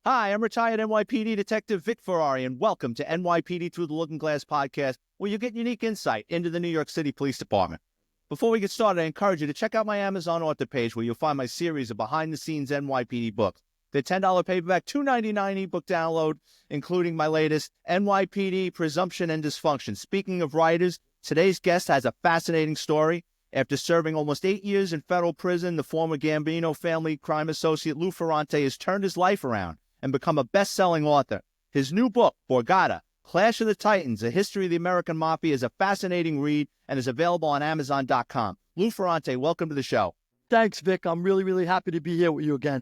Hi, I'm retired NYPD Detective Vic Ferrari, and welcome to NYPD Through the Looking Glass podcast, where you get unique insight into the New York City Police Department. Before we get started, I encourage you to check out my Amazon author page, where you'll find my series of behind-the-scenes NYPD books. They're $10 paperback, $2.99 ebook download, including my latest NYPD Presumption and Dysfunction. Speaking of writers, today's guest has a fascinating story. After serving almost 8 years in federal prison, the former Gambino family crime associate Lou Ferrante has turned his life around and become a best-selling author. His new book, Borgata, Clash of the Titans, A History of the American Mafia, is a fascinating read and is available on Amazon.com. Lou Ferrante, welcome to the show. Thanks, Vic. I'm really happy to be here with you again.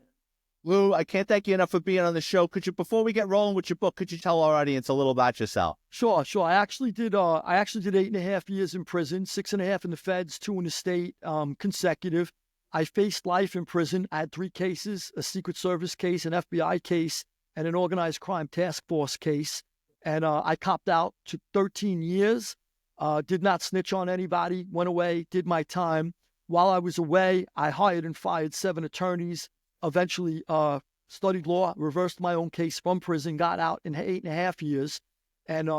Lou, I can't thank you enough for being on the show. Before we get rolling with your book, could you tell our audience a little about yourself? Sure. I actually did 8.5 years in prison, 6.5 in the feds, 2 in the state, consecutive. I faced life in prison. I had 3 cases: a Secret Service case, an FBI case, and an organized crime task force case. And I copped out to 13 years, did not snitch on anybody, went away, did my time. While I was away, I hired and fired 7 attorneys, eventually studied law, reversed my own case from prison, got out in 8.5 years. And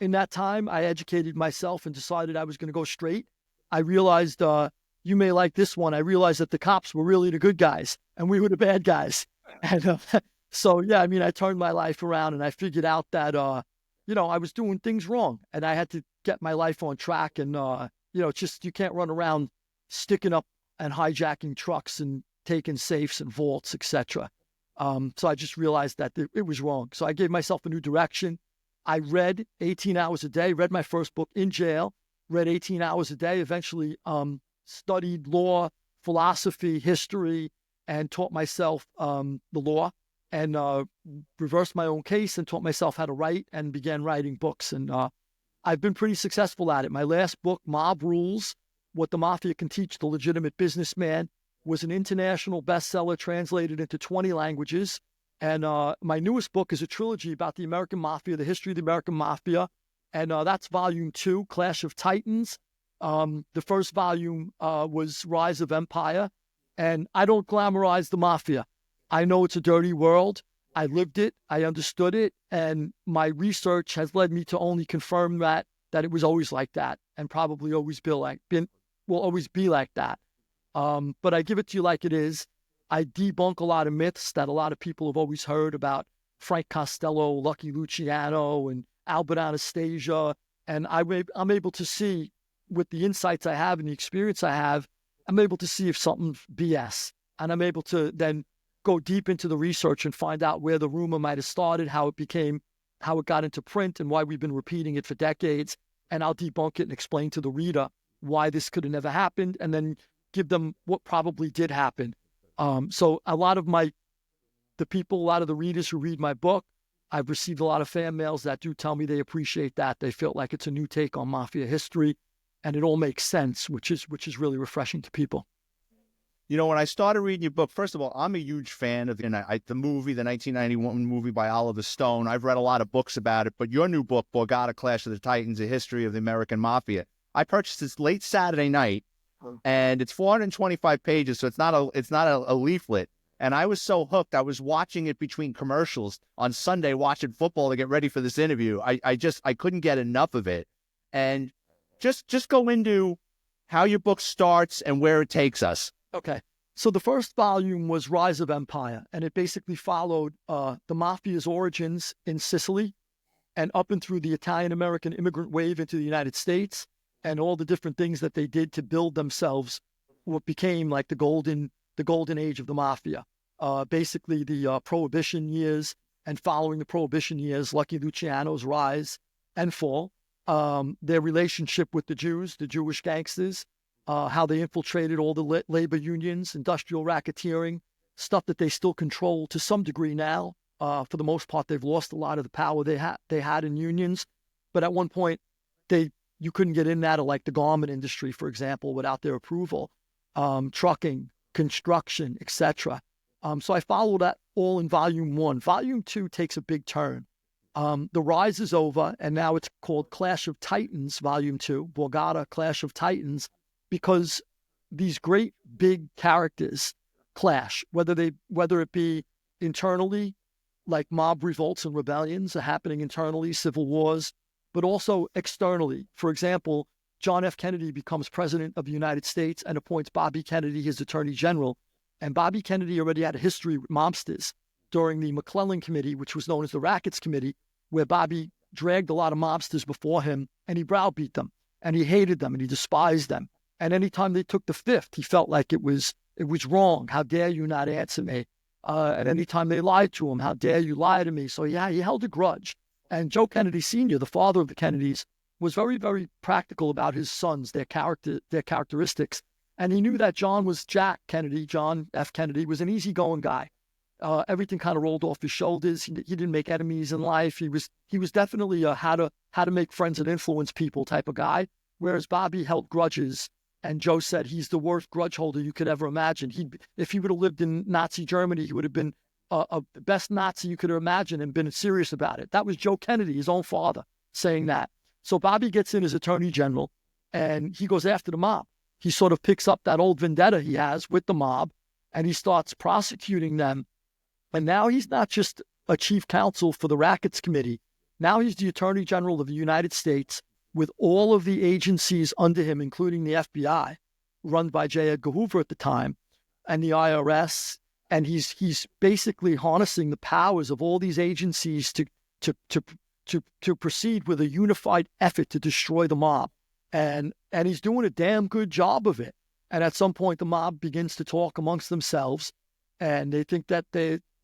in that time, I educated myself and decided I was going to go straight. I realized, you may like this one, I realized that the cops were really the good guys and we were the bad guys. And I turned my life around and I figured out that, I was doing things wrong and I had to get my life on track. And, you can't run around sticking up and hijacking trucks and taking safes and vaults, etc. So I just realized that it was wrong. So I gave myself a new direction. I read 18 hours a day, read my first book in jail, read 18 hours a day, eventually studied law, philosophy, history, and taught myself the law, and reversed my own case and taught myself how to write and began writing books. And I've been pretty successful at it. My last book, Mob Rules, What the Mafia Can Teach the Legitimate Businessman, was an international bestseller translated into 20 languages. And my newest book is a trilogy about the American Mafia, the history of the American Mafia. And that's volume 2, Clash of Titans. The first volume was Rise of Empire. And I don't glamorize the mafia. I know it's a dirty world. I lived it. I understood it. And my research has led me to only confirm that it was always like that and probably always will always be like that. But I give it to you like it is. I debunk a lot of myths that a lot of people have always heard about Frank Costello, Lucky Luciano, and Albert Anastasia. And I'm able to see, with the insights I have and the experience I have, I'm able to see if something's BS. And I'm able to then go deep into the research and find out where the rumor might have started, how it got into print, and why we've been repeating it for decades. And I'll debunk it and explain to the reader why this could have never happened, and then give them what probably did happen. So a lot of the readers who read my book, I've received a lot of fan mails that do tell me they appreciate that. They feel like it's a new take on mafia history, and it all makes sense, which is really refreshing to people. You know, when I started reading your book, first of all, I'm a huge fan of the 1991 movie by Oliver Stone. I've read a lot of books about it, but your new book, Borgata, Clash of the Titans, A History of the American Mafia, I purchased this late Saturday night, and it's 425 pages, so it's not a leaflet. And I was so hooked, I was watching it between commercials on Sunday, watching football to get ready for this interview. I couldn't get enough of it. And just go into how your book starts and where it takes us. Okay. So the first volume was Rise of Empire, and it basically followed the mafia's origins in Sicily and up and through the Italian-American immigrant wave into the United States, and all the different things that they did to build themselves what became like the golden age of the mafia. Basically the Prohibition years, and following the Prohibition years, Lucky Luciano's rise and fall, their relationship with the Jews, the Jewish gangsters, how they infiltrated all the labor unions, industrial racketeering, stuff that they still control to some degree now. For the most part, they've lost a lot of the power they had in unions. But at one point, you couldn't get in that, or like the garment industry, for example, without their approval, trucking, construction, etc. So I followed that all in volume 1. Volume 2 takes a big turn. The rise is over, and now it's called Clash of Titans, volume 2, Borgata, Clash of Titans, because these great big characters clash, whether it be internally like mob revolts and rebellions are happening internally, civil wars, but also externally. For example, John F. Kennedy becomes president of the United States and appoints Bobby Kennedy his attorney general. And Bobby Kennedy already had a history with mobsters during the McClellan Committee, which was known as the Rackets Committee, where Bobby dragged a lot of mobsters before him and he browbeat them and he hated them and he despised them. And anytime they took the fifth, he felt like it was wrong. How dare you not answer me? And anytime they lied to him, how dare you lie to me? So yeah, he held a grudge. And Joe Kennedy Sr., the father of the Kennedys, was very, very practical about his sons, their characteristics. And he knew that John F. Kennedy, was an easygoing guy. Everything kind of rolled off his shoulders. He didn't make enemies in life. He was definitely a how to make friends and influence people type of guy. Whereas Bobby held grudges. And Joe said he's the worst grudge holder you could ever imagine. If he would have lived in Nazi Germany, he would have been the best Nazi you could imagine and been serious about it. That was Joe Kennedy, his own father, saying that. So Bobby gets in as attorney general and he goes after the mob. He sort of picks up that old vendetta he has with the mob and he starts prosecuting them. And now he's not just a chief counsel for the Rackets Committee. Now he's the attorney general of the United States, with all of the agencies under him, including the FBI, run by J. Edgar Hoover at the time, and the IRS, and he's basically harnessing the powers of all these agencies to proceed with a unified effort to destroy the mob, and he's doing a damn good job of it. And at some point, the mob begins to talk amongst themselves, and they think that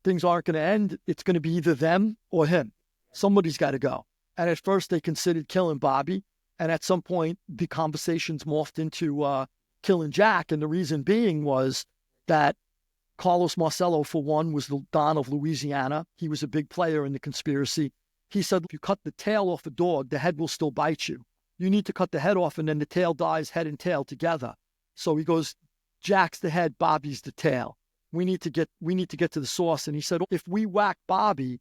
things aren't going to end. It's going to be either them or him. Somebody's got to go. And at first, they considered killing Bobby. And at some point, the conversations morphed into killing Jack. And the reason being was that Carlos Marcelo, for one, was the Don of Louisiana. He was a big player in the conspiracy. He said, if you cut the tail off a dog, the head will still bite you. You need to cut the head off, and then the tail dies, head and tail together. So he goes, Jack's the head, Bobby's the tail. We need to get to the source. And he said, if we whack Bobby,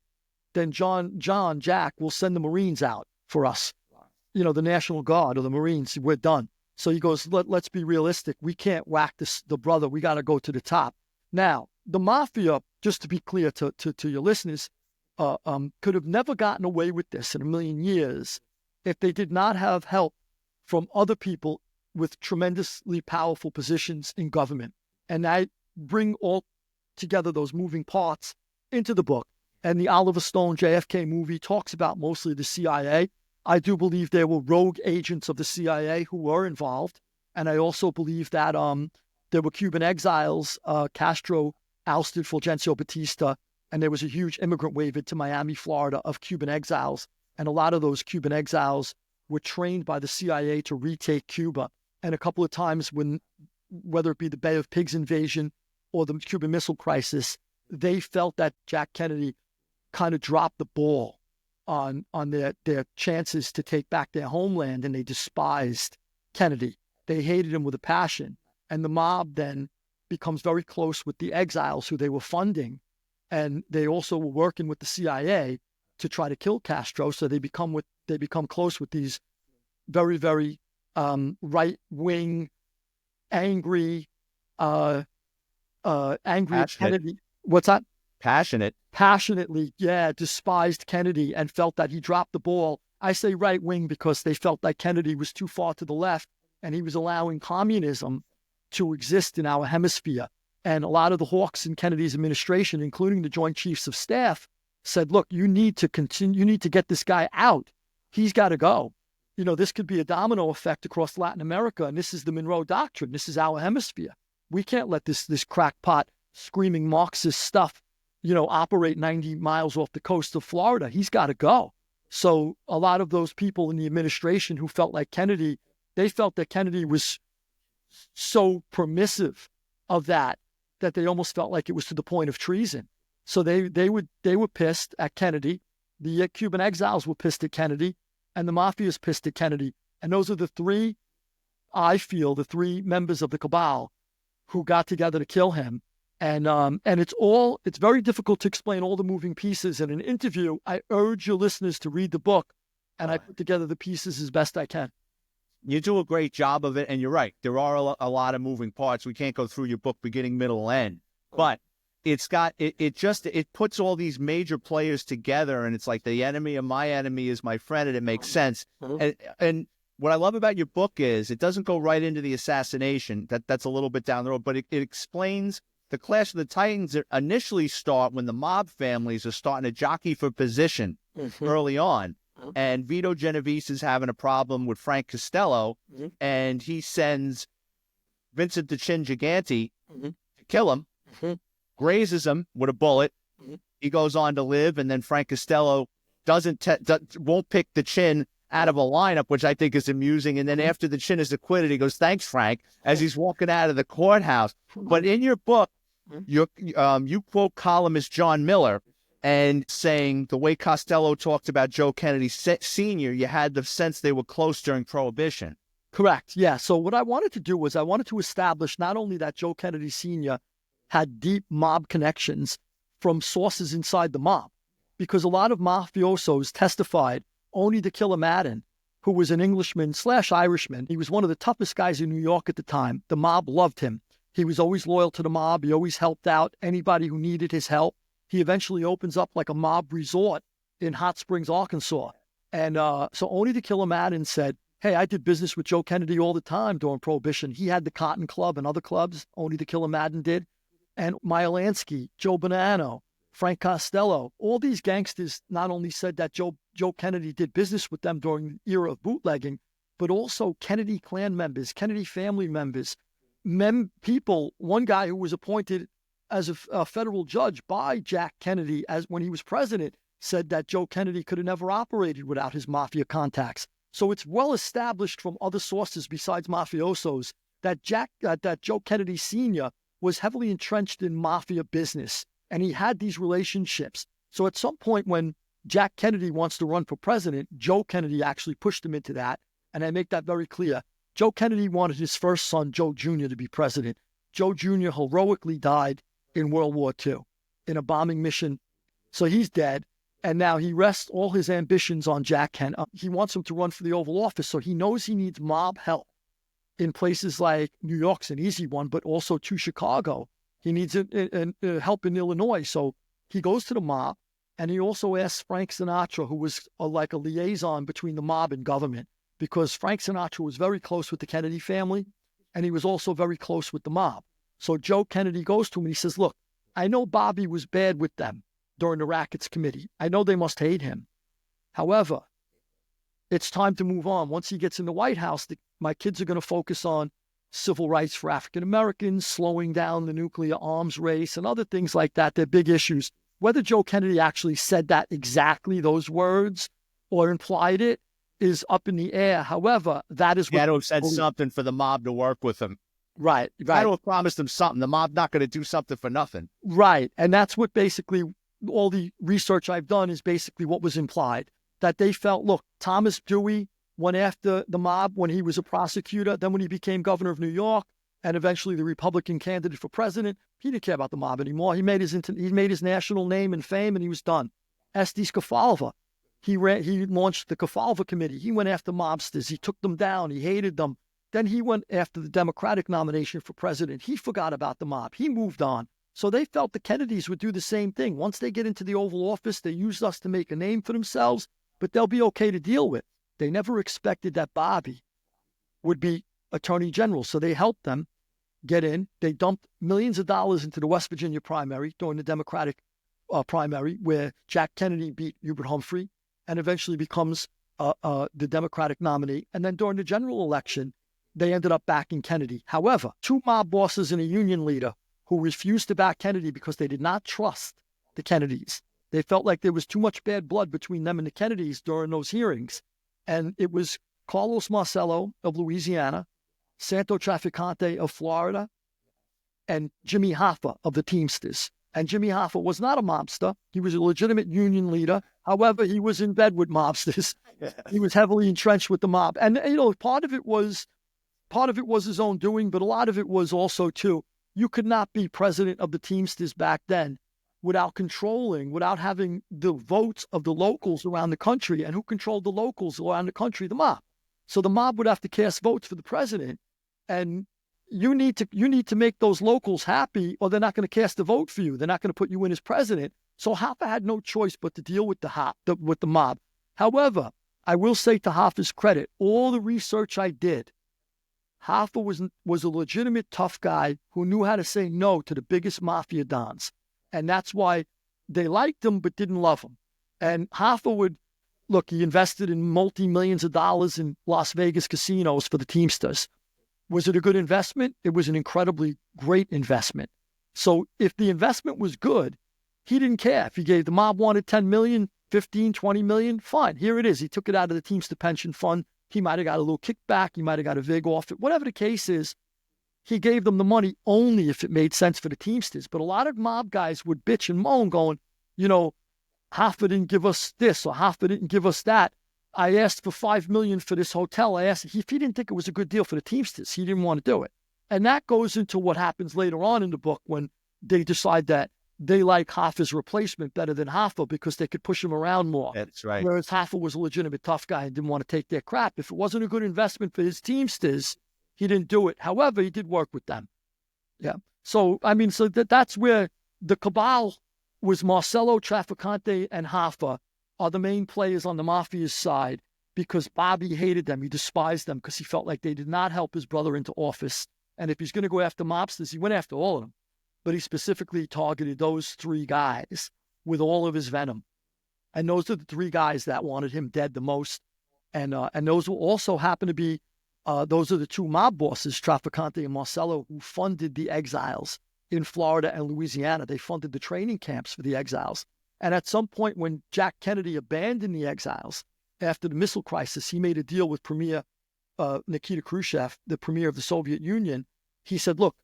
then Jack will send the Marines out for us. The National Guard or the Marines, we're done. So he goes, let's be realistic. We can't whack the brother. We got to go to the top. Now, the Mafia, just to be clear to your listeners, could have never gotten away with this in a million years if they did not have help from other people with tremendously powerful positions in government. And I bring all together those moving parts into the book. And the Oliver Stone JFK movie talks about mostly the CIA. I do believe there were rogue agents of the CIA who were involved. And I also believe that there were Cuban exiles. Castro ousted Fulgencio Batista, and there was a huge immigrant wave into Miami, Florida, of Cuban exiles. And a lot of those Cuban exiles were trained by the CIA to retake Cuba. And a couple of times whether it be the Bay of Pigs invasion or the Cuban Missile Crisis, they felt that Jack Kennedy kind of dropped the ball on their chances to take back their homeland, and they despised Kennedy. They hated him with a passion. And the mob then becomes very close with the exiles who they were funding. And they also were working with the CIA to try to kill Castro. So they become close with these very, very right-wing, angry Kennedy. What's that? Passionately, despised Kennedy and felt that he dropped the ball. I say right wing because they felt like Kennedy was too far to the left and he was allowing communism to exist in our hemisphere. And a lot of the hawks in Kennedy's administration, including the Joint Chiefs of Staff, said, look, you need to get this guy out. He's got to go. This could be a domino effect across Latin America. And this is the Monroe Doctrine. This is our hemisphere. We can't let this crackpot screaming Marxist stuff operate 90 miles off the coast of Florida. He's got to go. So a lot of those people in the administration who felt like Kennedy, they felt that Kennedy was so permissive of that they almost felt like it was to the point of treason. So they were pissed at Kennedy. The Cuban exiles were pissed at Kennedy, and the Mafia's pissed at Kennedy. And those are the three members of the cabal who got together to kill him. And it's very difficult to explain all the moving pieces in an interview. I urge your listeners to read the book, and I put together the pieces as best I can. You do a great job of it, and you're right. There are a lot of moving parts. We can't go through your book beginning, middle, and end. But it puts all these major players together, and it's like the enemy of my enemy is my friend, and it makes sense. And what I love about your book is it doesn't go right into the assassination. That's a little bit down the road, but it explains the Clash of the Titans that initially start when the mob families are starting to jockey for position early on. And Vito Genovese is having a problem with Frank Costello, and he sends Vincent the Chin Gigante to kill him, grazes him with a bullet. He goes on to live, and then Frank Costello won't pick the Chin out of a lineup, which I think is amusing. And then after the Chin is acquitted, he goes, "Thanks, Frank," as he's walking out of the courthouse. But in your book, you quote columnist John Miller and saying the way Costello talked about Joe Kennedy Sr., you had the sense they were close during Prohibition. Correct. Yeah. So what I wanted to do was I wanted to establish not only that Joe Kennedy Sr. had deep mob connections from sources inside the mob, because a lot of mafiosos testified. Only the Killer Madden, who was an Englishman/Irishman. He was one of the toughest guys in New York at the time. The mob loved him. He was always loyal to the mob. He always helped out anybody who needed his help. He eventually opens up like a mob resort in Hot Springs, Arkansas. And so only the Killer Madden said, "Hey, I did business with Joe Kennedy all the time during Prohibition. He had the Cotton Club and other clubs. Only the Killer Madden did." And Meyer Lansky, Joe Bonanno, Frank Costello, all these gangsters not only said that Joe Kennedy did business with them during the era of bootlegging, but also Kennedy clan members, Kennedy family members, people. One guy who was appointed as a federal judge by Jack Kennedy as when he was president said that Joe Kennedy could have never operated without his mafia contacts. So it's well established from other sources besides mafiosos that Joe Kennedy Sr. was heavily entrenched in mafia business. And he had these relationships. So at some point when Jack Kennedy wants to run for president, Joe Kennedy actually pushed him into that. And I make that very clear. Joe Kennedy wanted his first son, Joe Jr., to be president. Joe Jr. heroically died in World War II in a bombing mission. So he's dead. And now he rests all his ambitions on Jack Kennedy. He wants him to run for the Oval Office. So he knows he needs mob help in places like New York's an easy one, but also to Chicago. He needs help in Illinois. So he goes to the mob, and he also asks Frank Sinatra, who was like a liaison between the mob and government, because Frank Sinatra was very close with the Kennedy family, and he was also very close with the mob. So Joe Kennedy goes to him, and he says, "Look, I know Bobby was bad with them during the Rackets Committee. I know they must hate him. However, it's time to move on. Once he gets in the White House, my kids are going to focus on civil rights for African Americans, slowing down the nuclear arms race, and other things like that. They're big issues." Whether Joe Kennedy actually said that exactly, those words, or implied it, is up in the air. However, that is what... He had to have said something for the mob to work with him. Right. He had to have promised them something. The mob not going to do something for nothing. Right. And that's what basically all the research I've done is basically what was implied. That they felt, look, Thomas Dewey went after the mob when he was a prosecutor. Then when he became governor of New York and eventually the Republican candidate for president, he didn't care about the mob anymore. He made his national name and fame, and he was done. Estes Kefalva, he launched the Kefalva Committee. He went after mobsters. He took them down. He hated them. Then he went after the Democratic nomination for president. He forgot about the mob. He moved on. So they felt the Kennedys would do the same thing. Once they get into the Oval Office, they used us to make a name for themselves, but they'll be okay to deal with. They never expected that Bobby would be attorney general. So they helped them get in. They dumped millions of dollars into the West Virginia primary during the Democratic primary, where Jack Kennedy beat Hubert Humphrey and eventually becomes the Democratic nominee. And then during the general election, they ended up backing Kennedy. However, two mob bosses and a union leader who refused to back Kennedy because they did not trust the Kennedys. They felt like there was too much bad blood between them and the Kennedys during those hearings. And it was Carlos Marcelo of Louisiana, Santo Traficante of Florida, and Jimmy Hoffa of the Teamsters. And Jimmy Hoffa was not a mobster. He was a legitimate union leader. However, he was in bed with mobsters. He was heavily entrenched with the mob. And, part of it was his own doing, but a lot of it was also, too, you could not be president of the Teamsters back then without having the votes of the locals around the country. And who controlled the locals around the country? The mob. So the mob would have to cast votes for the president. And you need to make those locals happy, or they're not going to cast a vote for you. They're not going to put you in as president. So Hoffa had no choice but to deal with with the mob. However, I will say to Hoffa's credit, all the research I did, Hoffa was a legitimate tough guy who knew how to say no to the biggest mafia dons. And that's why they liked him but didn't love him. And Hoffa he invested in multi-millions of dollars in Las Vegas casinos for the Teamsters. Was it a good investment? It was an incredibly great investment. So if the investment was good, he didn't care. If the mob wanted 10 million, 15, 20 million, fine. Here it is. He took it out of the Teamster pension fund. He might have got a little kickback. He might have got a vig off it. Whatever the case is, he gave them the money only if it made sense for the Teamsters. But a lot of mob guys would bitch and moan going, Hoffa didn't give us this or Hoffa didn't give us that. I asked for $5 million for this hotel. I asked if he didn't think it was a good deal for the Teamsters. He didn't want to do it. And that goes into what happens later on in the book when they decide that they like Hoffa's replacement better than Hoffa because they could push him around more. That's right. Whereas Hoffa was a legitimate tough guy and didn't want to take their crap. If it wasn't a good investment for his Teamsters, he didn't do it. However, he did work with them. Yeah. So, that's where the cabal was. Marcelo, Trafficante, and Hoffa are the main players on the Mafia's side because Bobby hated them. He despised them because he felt like they did not help his brother into office. And if he's going to go after mobsters, he went after all of them. But he specifically targeted those three guys with all of his venom. And those are the three guys that wanted him dead the most. And those will also happen to be, those are the two mob bosses, Trafficante and Marcelo, who funded the exiles in Florida and Louisiana. They funded the training camps for the exiles. And at some point when Jack Kennedy abandoned the exiles after the missile crisis, he made a deal with Premier Nikita Khrushchev, the premier of the Soviet Union. He said, look,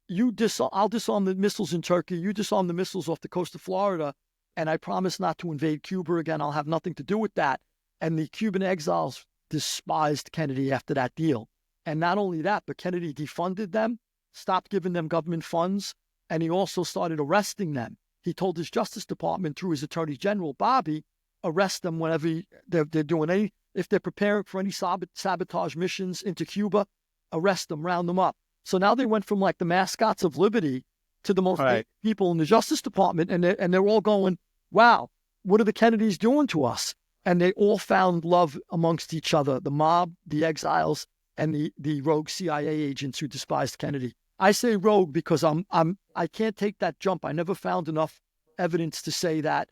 I'll disarm the missiles in Turkey. You disarm the missiles off the coast of Florida. And I promise not to invade Cuba again. I'll have nothing to do with that. And the Cuban exiles despised Kennedy after that deal. And not only that, but Kennedy defunded them, stopped giving them government funds, and he also started arresting them. He told his Justice Department through his Attorney General, Bobby, arrest them whenever they're doing if they're preparing for any sabotage missions into Cuba, arrest them, round them up. So now they went from like the mascots of liberty to the most people in the Justice Department, and they're all going, wow, what are the Kennedys doing to us? And they all found love amongst each other, the mob, the exiles, and the rogue CIA agents who despised Kennedy. I say rogue because I can't take that jump. I never found enough evidence to say that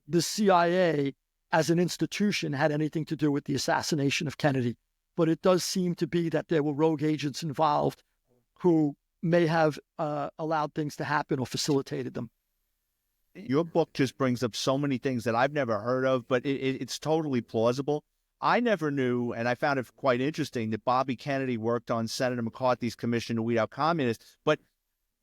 the CIA as an institution had anything to do with the assassination of Kennedy. But it does seem to be that there were rogue agents involved who may have allowed things to happen or facilitated them. Your book just brings up so many things that I've never heard of, but it's totally plausible. I never knew, and I found it quite interesting, that Bobby Kennedy worked on Senator McCarthy's commission to weed out communists, but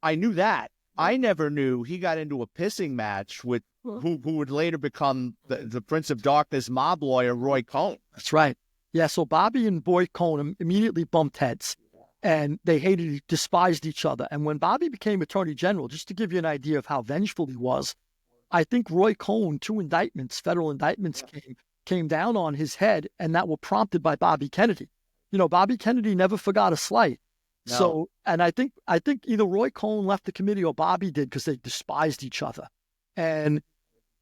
I knew that. I never knew he got into a pissing match with who would later become the Prince of Darkness mob lawyer, Roy Cohn. That's right. Yeah, so Bobby and Roy Cohn immediately bumped heads, and they despised each other. And when Bobby became Attorney General, just to give you an idea of how vengeful he was, I think Roy Cohn, 2 indictments, federal indictments came down on his head, and that were prompted by Bobby Kennedy. Bobby Kennedy never forgot a slight. No. So, and I think either Roy Cohn left the committee or Bobby did because they despised each other. And,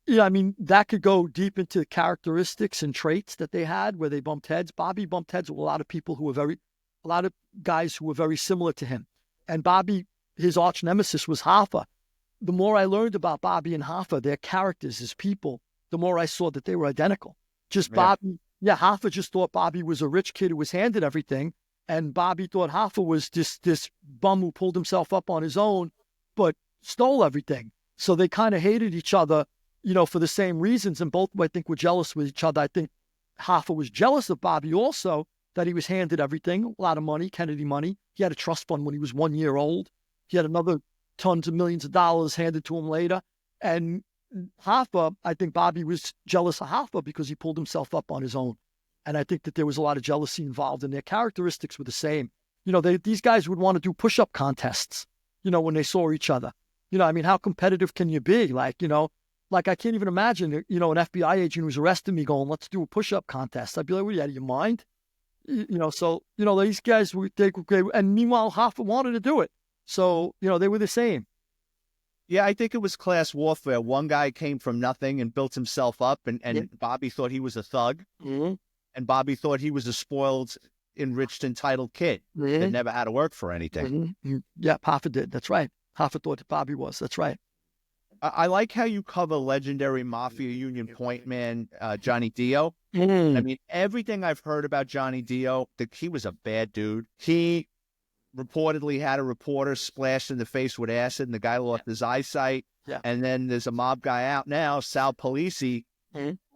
that could go deep into characteristics and traits that they had where they bumped heads. Bobby bumped heads with a lot of people a lot of guys who were very similar to him. And Bobby, his arch nemesis was Hoffa. The more I learned about Bobby and Hoffa, their characters as people, the more I saw that they were identical. Hoffa just thought Bobby was a rich kid who was handed everything, and Bobby thought Hoffa was this bum who pulled himself up on his own, but stole everything. So they kind of hated each other, for the same reasons, and both, I think, were jealous with each other. I think Hoffa was jealous of Bobby also, that he was handed everything, a lot of money, Kennedy money. He had a trust fund when he was 1 year old. He had another tons of millions of dollars handed to him later. And Hoffa, I think Bobby was jealous of Hoffa because he pulled himself up on his own. And I think that there was a lot of jealousy involved, and their characteristics were the same. These guys would want to do push-up contests, when they saw each other. How competitive can you be? I can't even imagine, an FBI agent who's arresting me going, let's do a push-up contest. I'd be like, what, are you out of your mind? These guys and meanwhile Hoffa wanted to do it. So, they were the same. Yeah, I think it was class warfare. One guy came from nothing and built himself up, and Bobby thought he was a thug, and Bobby thought he was a spoiled, enriched, entitled kid that never had to work for anything. Yeah, Hoffa did. That's right. Hoffa thought that Bobby was. That's right. I like how you cover legendary Mafia Union Point man, Johnny Dio. I mean, everything I've heard about Johnny Dio, he was a bad dude. He reportedly had a reporter splashed in the face with acid, and the guy lost his eyesight. Yeah. And then there's a mob guy out now, Sal Polisi,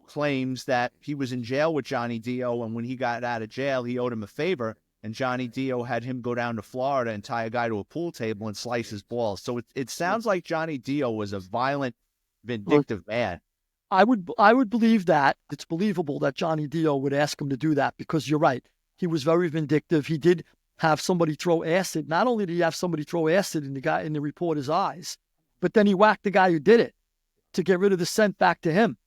claims that he was in jail with Johnny Dio, and when he got out of jail, he owed him a favor, and Johnny Dio had him go down to Florida and tie a guy to a pool table and slice his balls. So it sounds like Johnny Dio was a violent, vindictive man. I would believe that. It's believable that Johnny Dio would ask him to do that, because you're right. He was very vindictive. He did have somebody throw acid. Not only did he have somebody throw acid in the reporter's eyes, but then he whacked the guy who did it to get rid of the scent back to him.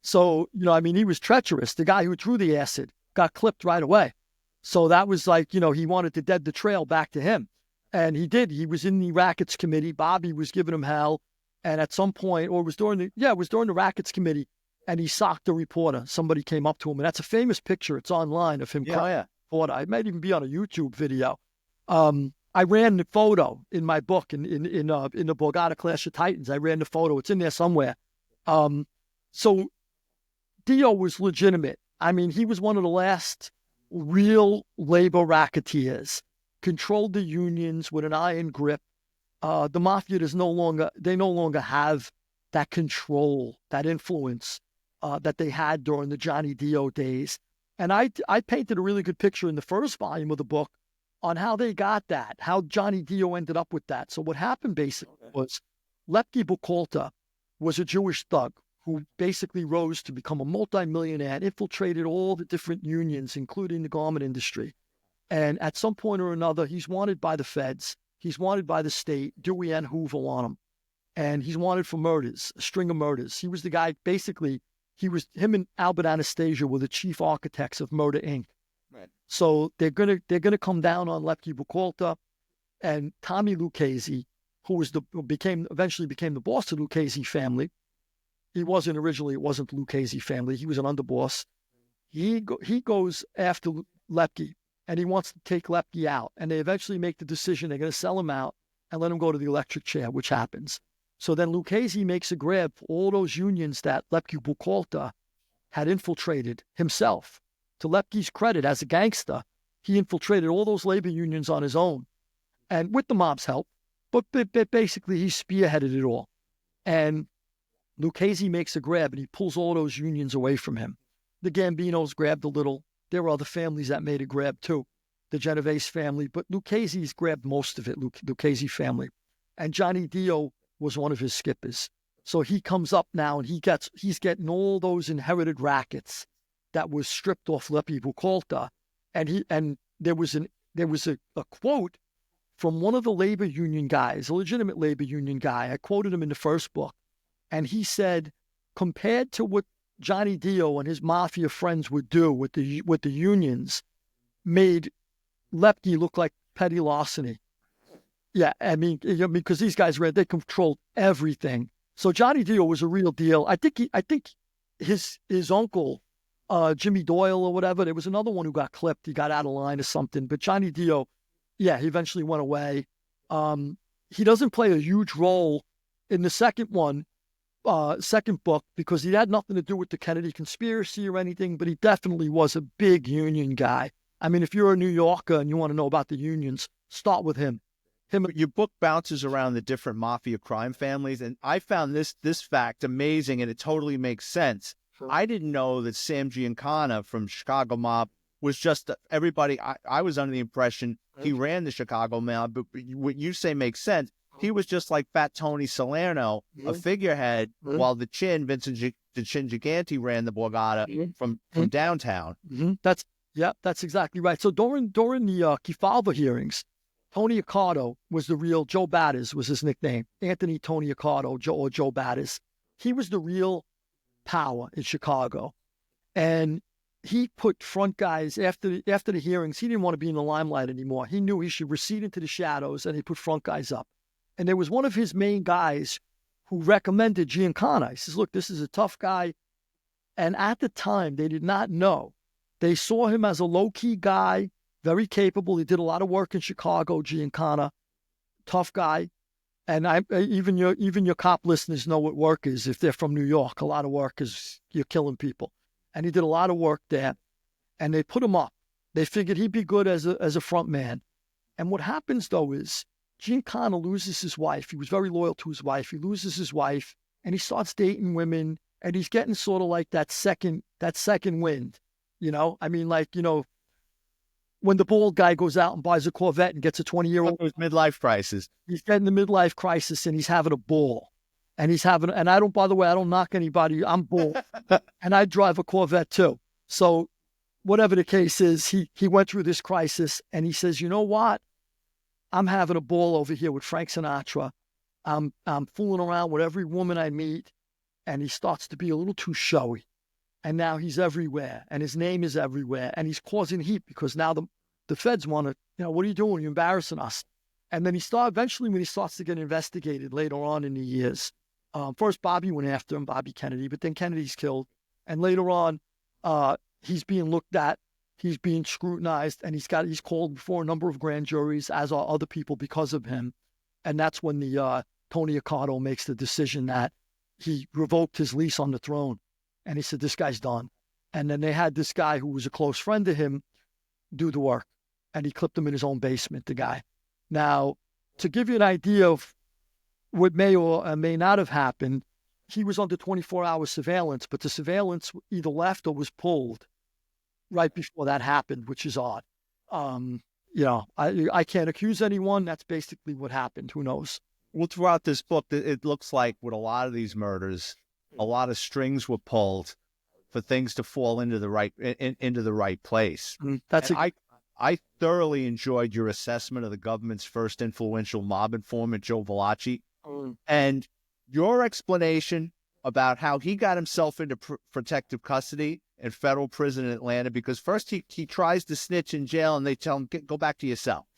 So, he was treacherous. The guy who threw the acid got clipped right away. So that was like, he wanted to dead the trail back to him. And he did. He was in the rackets committee. Bobby was giving him hell. And at some point, it was during the rackets committee, and he socked a reporter. Somebody came up to him, and that's a famous picture. It's online of him crying. It might even be on a YouTube video. I ran the photo in my book, in the Borgata Clash of Titans. I ran the photo. It's in there somewhere. So Dio was legitimate. I mean, he was one of the last real labor racketeers, controlled the unions with an iron grip. The Mafia no longer have that control, that influence that they had during the Johnny Dio days. And I painted a really good picture in the first volume of the book on how they got that, how Johnny Dio ended up with that. So what happened basically was Lepke Buchalter was a Jewish thug who basically rose to become a multimillionaire and infiltrated all the different unions, including the garment industry. And at some point or another, he's wanted by the feds. He's wanted by the state. Dewey and Hoover want him. And he's wanted for murders, a string of murders. He was the guy, basically, him and Albert Anastasia were the chief architects of Murder, Inc. Right. So they're gonna come down on Lepke Buchalter, and Tommy Lucchese, who eventually became the boss of the Lucchese family. It wasn't the Lucchese family. He was an underboss. He goes after Lepke, and he wants to take Lepke out. And they eventually make the decision they're going to sell him out and let him go to the electric chair, which happens. So then Lucchese makes a grab for all those unions that Lepke Buchalter had infiltrated himself. To Lepke's credit, as a gangster, he infiltrated all those labor unions on his own, and with the mob's help. But basically, he spearheaded it all. And Lucchese makes a grab, and he pulls all those unions away from him. The Gambinos grabbed a little. There were other families that made a grab too, the Genovese family, but Lucchese's grabbed most of it, Lucchese family. And Johnny Dio was one of his skippers. So he comes up now, and he's getting all those inherited rackets that was stripped off Lepke Buchalter. And there was a quote from one of the labor union guys, a legitimate labor union guy. I quoted him in the first book. And he said, compared to what Johnny Dio and his Mafia friends would do with the unions, made Lepke look like petty larceny. Yeah, I mean, because these guys they controlled everything. So Johnny Dio was a real deal. I think his uncle, Jimmy Doyle or whatever, there was another one who got clipped. He got out of line or something. But Johnny Dio, yeah, he eventually went away. He doesn't play a huge role in the second book, because he had nothing to do with the Kennedy conspiracy or anything, but he definitely was a big union guy. I mean, if you're a New Yorker and you want to know about the unions, start with him. Your book bounces around the different Mafia crime families, and I found this fact amazing, and it totally makes sense. Sure. I didn't know that Sam Giancana from Chicago Mob was just everybody. I was under the impression he ran the Chicago Mob, but what you say makes sense. He was just like Fat Tony Salerno, a figurehead, while the Chin, Vincent the Chin Gigante, ran the Borgata from downtown. That's exactly right. So during the Kefauver hearings, Tony Accardo was the real, Joe Batters was his nickname, Anthony Tony Accardo, Joe Batters. He was the real power in Chicago. And he put front guys after the hearings. He didn't want to be in the limelight anymore. He knew he should recede into the shadows, and he put front guys up. And there was one of his main guys who recommended Giancana. He says, look, this is a tough guy. And at the time, they did not know. They saw him as a low-key guy, very capable. He did a lot of work in Chicago, Giancana, tough guy. And even your cop listeners know what work is. If they're from New York, a lot of work is you're killing people. And he did a lot of work there. And they put him up. They figured he'd be good as a front man. And what happens, though, is Giancana loses his wife. He was very loyal to his wife. He loses his wife, and he starts dating women, and he's getting sort of like that second wind, you know? I mean, like, you know, when the bald guy goes out and buys a Corvette and gets a 20-year-old. Those midlife crisis. He's getting the midlife crisis, and he's having a ball. And by the way, I don't knock anybody. I'm bald. And I drive a Corvette too. So whatever the case is, he went through this crisis, and he says, you know what? I'm having a ball over here with Frank Sinatra. I'm fooling around with every woman I meet, and he starts to be a little too showy. And now he's everywhere, and his name is everywhere, and he's causing heat because now the feds want to, you know, what are you doing? You're embarrassing us. And then eventually when he starts to get investigated later on in the years, first Bobby went after him, Bobby Kennedy, but then Kennedy's killed. And later on, he's being looked at. He's being scrutinized, and he's called before a number of grand juries, as are other people, because of him. And that's when the Tony Accardo makes the decision that he revoked his lease on the throne. And he said, this guy's done. And then they had this guy who was a close friend to him do the work. And he clipped him in his own basement, the guy. Now, to give you an idea of what may or may not have happened, he was under 24-hour surveillance, but the surveillance either left or was pulled right before that happened, which is odd. You know, I can't accuse anyone. That's basically what happened. Who knows? Well, throughout this book, it looks like with a lot of these murders, a lot of strings were pulled for things to fall into the right place. I thoroughly enjoyed your assessment of the government's first influential mob informant, Joe Valachi, and your explanation about how he got himself into protective custody in federal prison in Atlanta, because first he tries to snitch in jail and they tell him, go back to your cell.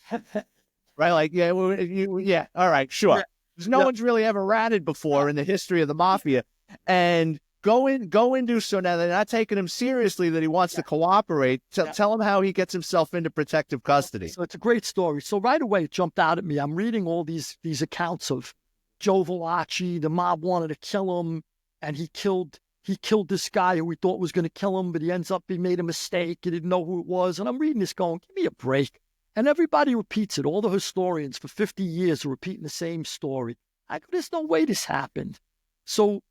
Right? Like, yeah, all right, sure. Because no one's really ever ratted before in the history of the Mafia. And go into, so now they're not taking him seriously that he wants to cooperate. Tell him how he gets himself into protective custody. So it's a great story. So right away it jumped out at me. I'm reading all these accounts of Joe Valachi. The mob wanted to kill him, and he killed this guy who we thought was going to kill him, but he made a mistake. He didn't know who it was. And I'm reading this going, give me a break. And everybody repeats it. All the historians for 50 years are repeating the same story. I go, there's no way this happened. So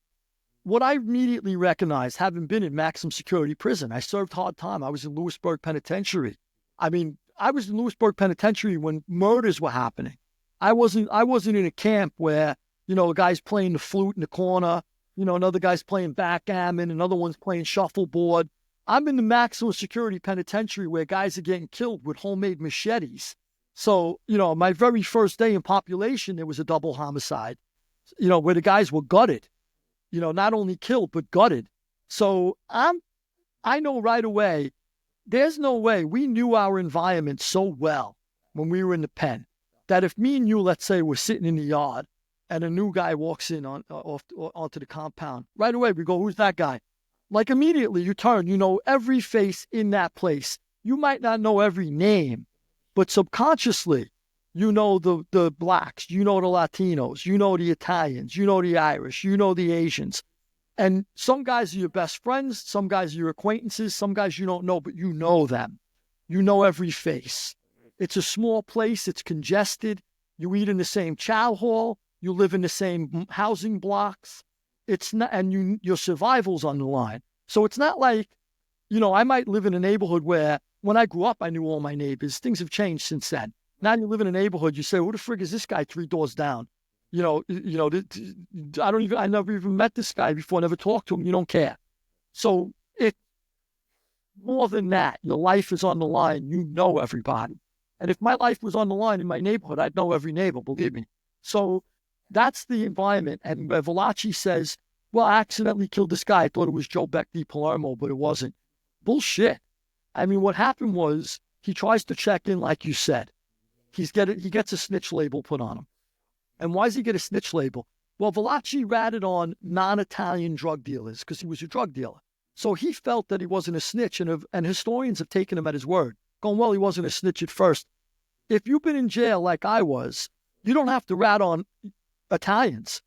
what I immediately recognized, having been in maximum security prison, I served hard time. I was in Lewisburg Penitentiary. I mean, I was in Lewisburg Penitentiary when murders were happening. I wasn't in a camp where, you know, a guy's playing the flute in the corner, you know, another guy's playing backgammon, another one's playing shuffleboard. I'm in the maximum security penitentiary where guys are getting killed with homemade machetes. So, you know, my very first day in population, there was a double homicide, you know, where the guys were gutted, you know, not only killed, but gutted. So I know right away, there's no way. We knew our environment so well when we were in the pen that if me and you, let's say, were sitting in the yard and a new guy walks in onto the compound, right away we go, who's that guy? Like immediately you turn, you know every face in that place. You might not know every name, but subconsciously, you know the blacks, you know the Latinos, you know the Italians, you know the Irish, you know the Asians. And some guys are your best friends, some guys are your acquaintances, some guys you don't know, but you know them. You know every face. It's a small place, it's congested. You eat in the same chow hall, you live in the same housing blocks. It's not, and your survival's on the line. So it's not like, you know, I might live in a neighborhood where when I grew up, I knew all my neighbors. Things have changed since then. Now you live in a neighborhood, you say, who the frig is this guy 3 doors down? I never even met this guy before, never talked to him. You don't care. So it, more than that, your life is on the line. You know everybody. And if my life was on the line in my neighborhood, I'd know every neighbor, believe me. So that's the environment. And Valachi says, well, I accidentally killed this guy. I thought it was Joe Beck di Palermo, but it wasn't. Bullshit. I mean, what happened was he tries to check in, like you said. He gets a snitch label put on him. And why does he get a snitch label? Well, Valachi ratted on non-Italian drug dealers because he was a drug dealer. So he felt that he wasn't a snitch, and historians have taken him at his word, going, well, he wasn't a snitch at first. If you've been in jail like I was, you don't have to rat on Italians.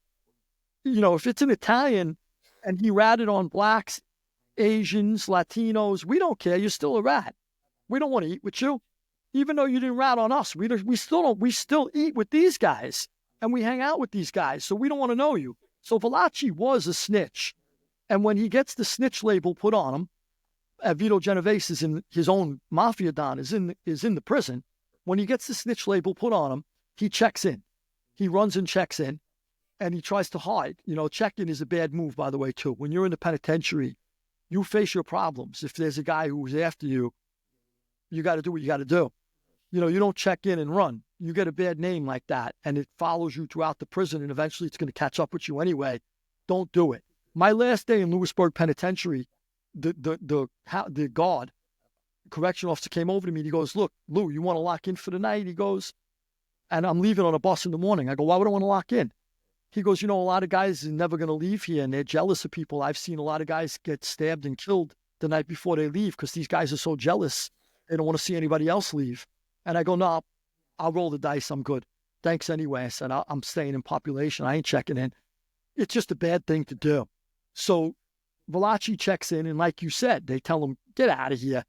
You know, if it's an Italian and he ratted on blacks, Asians, Latinos, we don't care. You're still a rat. We don't want to eat with you. Even though you didn't rat on us, we still eat with these guys and we hang out with these guys. So we don't want to know you. So Valachi was a snitch. And when he gets the snitch label put on him, Vito Genovese is in his own Mafia Don is in the prison. When he gets the snitch label put on him, he checks in. He runs and checks in, and he tries to hide. You know, check-in is a bad move, by the way, too. When you're in the penitentiary, you face your problems. If there's a guy who's after you, you got to do what you got to do. You know, you don't check in and run. You get a bad name like that, and it follows you throughout the prison, and eventually it's going to catch up with you anyway. Don't do it. My last day in Lewisburg Penitentiary, the guard, correction officer came over to me and he goes, look, Lou, you want to lock in for the night? He goes, and I'm leaving on a bus in the morning. I go, why would I want to lock in? He goes, you know, a lot of guys are never going to leave here and they're jealous of people. I've seen a lot of guys get stabbed and killed the night before they leave because these guys are so jealous. They don't want to see anybody else leave. And I go, no, I'll roll the dice. I'm good. Thanks anyway. I said, I'm staying in population. I ain't checking in. It's just a bad thing to do. So Valachi checks in, and like you said, they tell him, get out of here.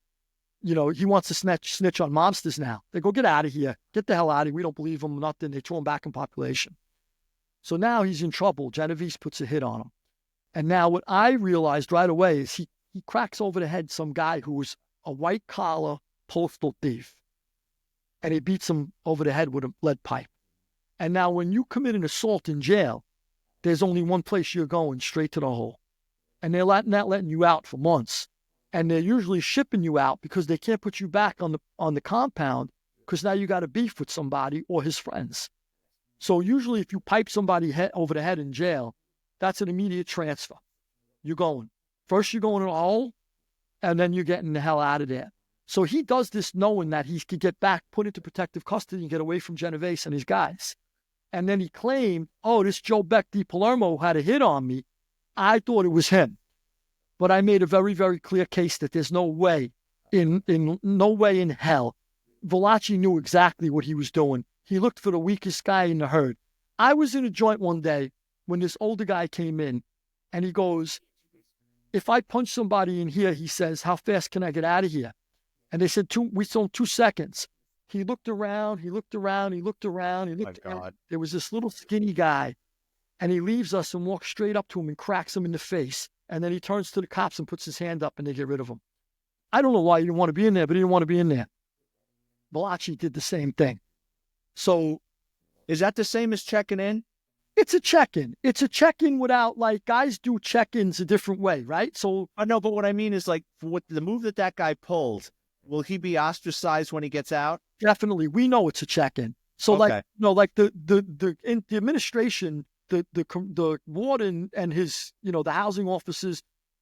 You know, he wants to snitch on mobsters now. They go, get out of here. Get the hell out of here. We don't believe him, nothing. They throw him back in population. So now he's in trouble. Genovese puts a hit on him. And now what I realized right away is he cracks over the head some guy who was a white-collar postal thief. And he beats him over the head with a lead pipe. And now when you commit an assault in jail, there's only one place you're going, straight to the hole. And they're not letting you out for months. And they're usually shipping you out because they can't put you back on the compound because now you got a beef with somebody or his friends. So usually if you pipe somebody over the head in jail, that's an immediate transfer. You're going. First you're going in a hole, and then you're getting the hell out of there. So he does this knowing that he could get back, put into protective custody and get away from Genovese and his guys. And then he claimed, oh, this Joe Beck Di Palermo had a hit on me. I thought it was him. But I made a very, very clear case that there's no way in hell. Valachi knew exactly what he was doing. He looked for the weakest guy in the herd. I was in a joint one day when this older guy came in, and he goes, if I punch somebody in here, he says, how fast can I get out of here? And they said, we told 2 seconds. He looked around, he looked around, he looked around, he looked around. There was this little skinny guy, and he leaves us and walks straight up to him and cracks him in the face. And then he turns to the cops and puts his hand up, and they get rid of him. I don't know why he didn't want to be in there, but he didn't want to be in there. Valachi did the same thing. So is that the same as checking in? It's a check-in. It's a check-in without, like, guys do check-ins a different way, right? So I know, but what I mean is, like, for what the move that guy pulled, will he be ostracized when he gets out? Definitely. We know it's a check-in. So, okay. Like, you know, like the administration, the warden and his, you know, the housing officers,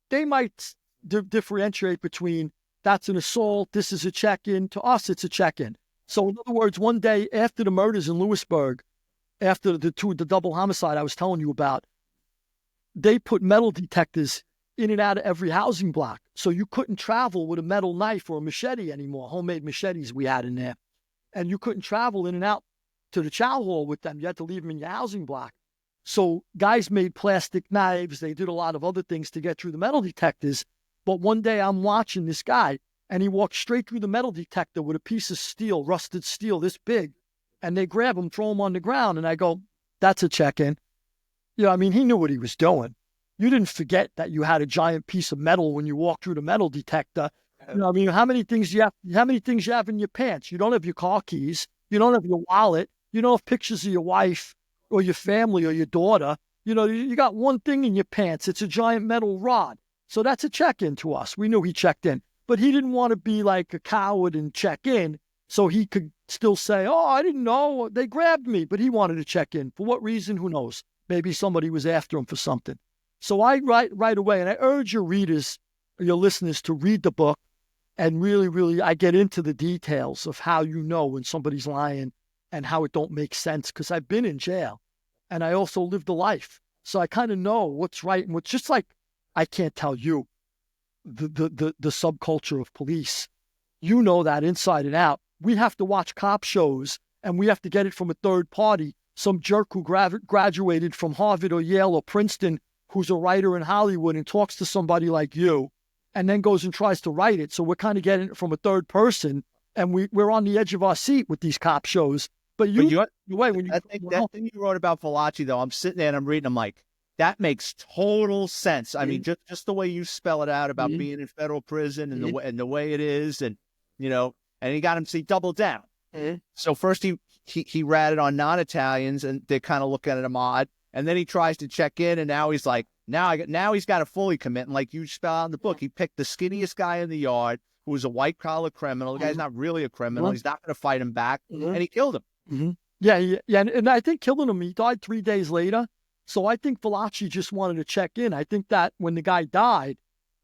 they might differentiate between that's an assault, this is a check-in. To us, it's a check-in. So, in other words, one day after the murders in Lewisburg, after the double homicide I was telling you about, they put metal detectors in and out of every housing block. So you couldn't travel with a metal knife or a machete anymore, homemade machetes we had in there. And you couldn't travel in and out to the chow hall with them. You had to leave them in your housing block. So guys made plastic knives. They did a lot of other things to get through the metal detectors. But one day I'm watching this guy, and he walked straight through the metal detector with a piece of steel, rusted steel this big. And they grab him, throw him on the ground. And I go, that's a check-in. You know, I mean, he knew what he was doing. You didn't forget that you had a giant piece of metal when you walked through the metal detector. You know, I mean, how many things you have in your pants? You don't have your car keys. You don't have your wallet. You don't have pictures of your wife or your family or your daughter. You know, you got one thing in your pants. It's a giant metal rod. So that's a check-in to us. We knew he checked in. But he didn't want to be like a coward and check in. So he could still say, oh, I didn't know. They grabbed me. But he wanted to check in. For what reason? Who knows? Maybe somebody was after him for something. So I right away, and I urge your readers your listeners to read the book. And really, really, I get into the details of how you know when somebody's lying and how it don't make sense. Because I've been in jail and I also lived a life. So I kind of know what's right and what's just like, I can't tell you the subculture of police. You know that inside and out. We have to watch cop shows and we have to get it from a third party. Some jerk who graduated from Harvard or Yale or Princeton, who's a writer in Hollywood and talks to somebody like you, and then goes and tries to write it. So we're kind of getting it from a third person, and we're on the edge of our seat with these cop shows. But that thing you wrote about Valachi, though, I'm sitting there and I'm reading, I'm like, that makes total sense. I mean, just the way you spell it out about being in federal prison and the way it is, and and he got him to double down. So first he ratted on non-Italians, and they're kind of looking at him odd, and then he tries to check in, and now he's like, now he's got to fully commit. And like you spell out in the book, he picked the skinniest guy in the yard who was a white-collar criminal. The guy's not really a criminal. He's not going to fight him back, and he killed him. Yeah. And I think killing him, he died 3 days later. So I think Valachi just wanted to check in. I think that when the guy died,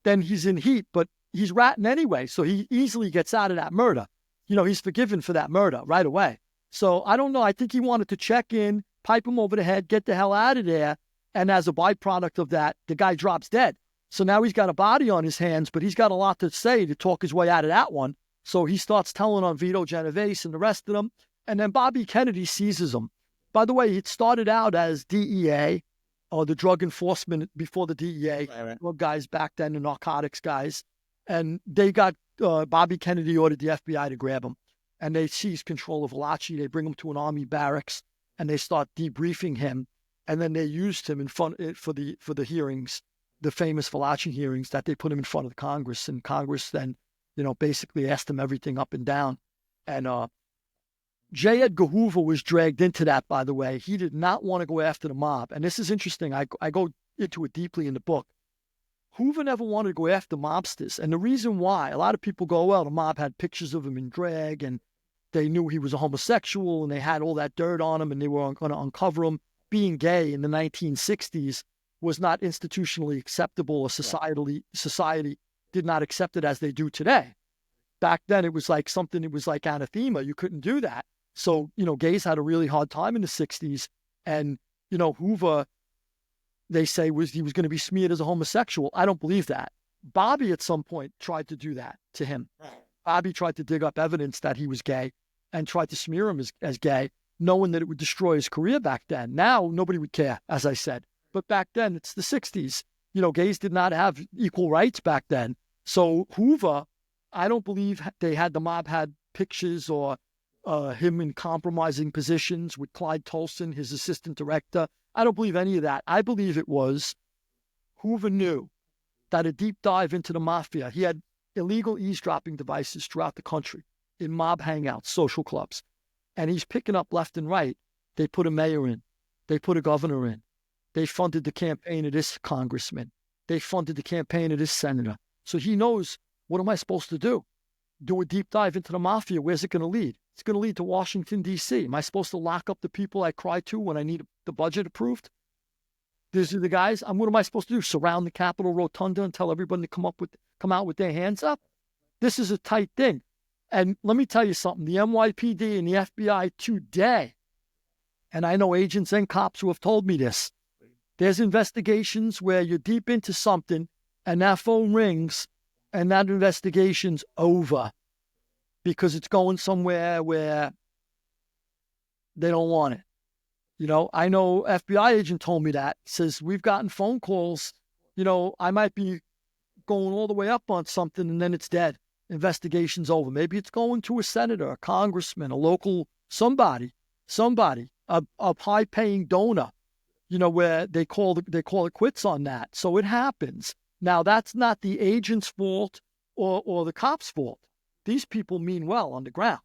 then he's in heat, but he's ratting anyway. So he easily gets out of that murder. He's forgiven for that murder right away. So I don't know. I think he wanted to check in, pipe him over the head, get the hell out of there. And as a byproduct of that, the guy drops dead. So now he's got a body on his hands, but he's got a lot to say to talk his way out of that one. So he starts telling on Vito Genovese and the rest of them. And then Bobby Kennedy seizes him. By the way, it started out as DEA, or the drug enforcement before the DEA, drug guys back then, the narcotics guys. And they got, Bobby Kennedy ordered the FBI to grab him. And they seized control of Valachi. They bring him to an army barracks, and they start debriefing him. And then they used him for the hearings, the famous Valachi hearings, that they put him in front of the Congress. And Congress then, basically asked him everything up and down. And J. Edgar Hoover was dragged into that, by the way. He did not want to go after the mob. And this is interesting. I go into it deeply in the book. Hoover never wanted to go after mobsters. And the reason why, a lot of people go, well, the mob had pictures of him in drag, and they knew he was a homosexual, and they had all that dirt on him, and they were going to uncover him. Being gay in the 1960s was not institutionally acceptable, or society did not accept it as they do today. Back then, it was like something, it was like anathema. You couldn't do that. So, gays had a really hard time in the 60s. And, Hoover, they say he was going to be smeared as a homosexual. I don't believe that. Bobby at some point tried to do that to him. Bobby tried to dig up evidence that he was gay and tried to smear him as gay, knowing that it would destroy his career back then. Now, nobody would care, as I said. But back then, it's the 60s. Gays did not have equal rights back then. So Hoover, I don't believe the mob had pictures or him in compromising positions with Clyde Tolson, his assistant director. I don't believe any of that. I believe it was Hoover knew that a deep dive into the mafia, he had illegal eavesdropping devices throughout the country in mob hangouts, social clubs. And he's picking up left and right. They put a mayor in. They put a governor in. They funded the campaign of this congressman. They funded the campaign of this senator. So he knows, what am I supposed to do? Do a deep dive into the mafia. Where's it going to lead? It's going to lead to Washington, D.C. Am I supposed to lock up the people I cry to when I need the budget approved? These are the guys. What am I supposed to do? Surround the Capitol Rotunda and tell everybody to come out with their hands up? This is a tight thing. And let me tell you something. The NYPD and the FBI today, and I know agents and cops who have told me this, there's investigations where you're deep into something and that phone rings and that investigation's over because it's going somewhere where they don't want it. I know FBI agent told me that. Says, we've gotten phone calls. I might be going all the way up on something and then it's dead. Investigation's over. Maybe it's going to a senator, a congressman, a local, somebody, a high-paying donor, where they call it quits on that. So it happens. Now, that's not the agent's fault or the cop's fault. These people mean well on the ground.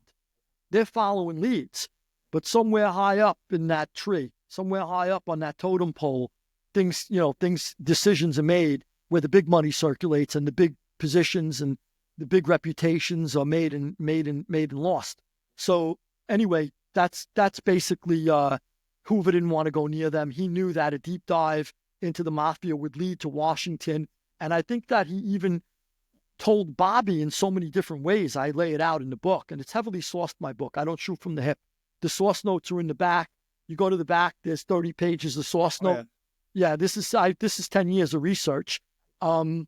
They're following leads. But somewhere high up in that tree, somewhere high up on that totem pole, decisions are made where the big money circulates and the big positions and the big reputations are made and lost. So anyway, that's basically Hoover didn't want to go near them. He knew that a deep dive into the mafia would lead to Washington. And I think that he even told Bobby in so many different ways. I lay it out in the book, and it's heavily sourced, my book. I don't shoot from the hip. The source notes are in the back. You go to the back, there's 30 pages of source note. Yeah, this is 10 years of research. Hoover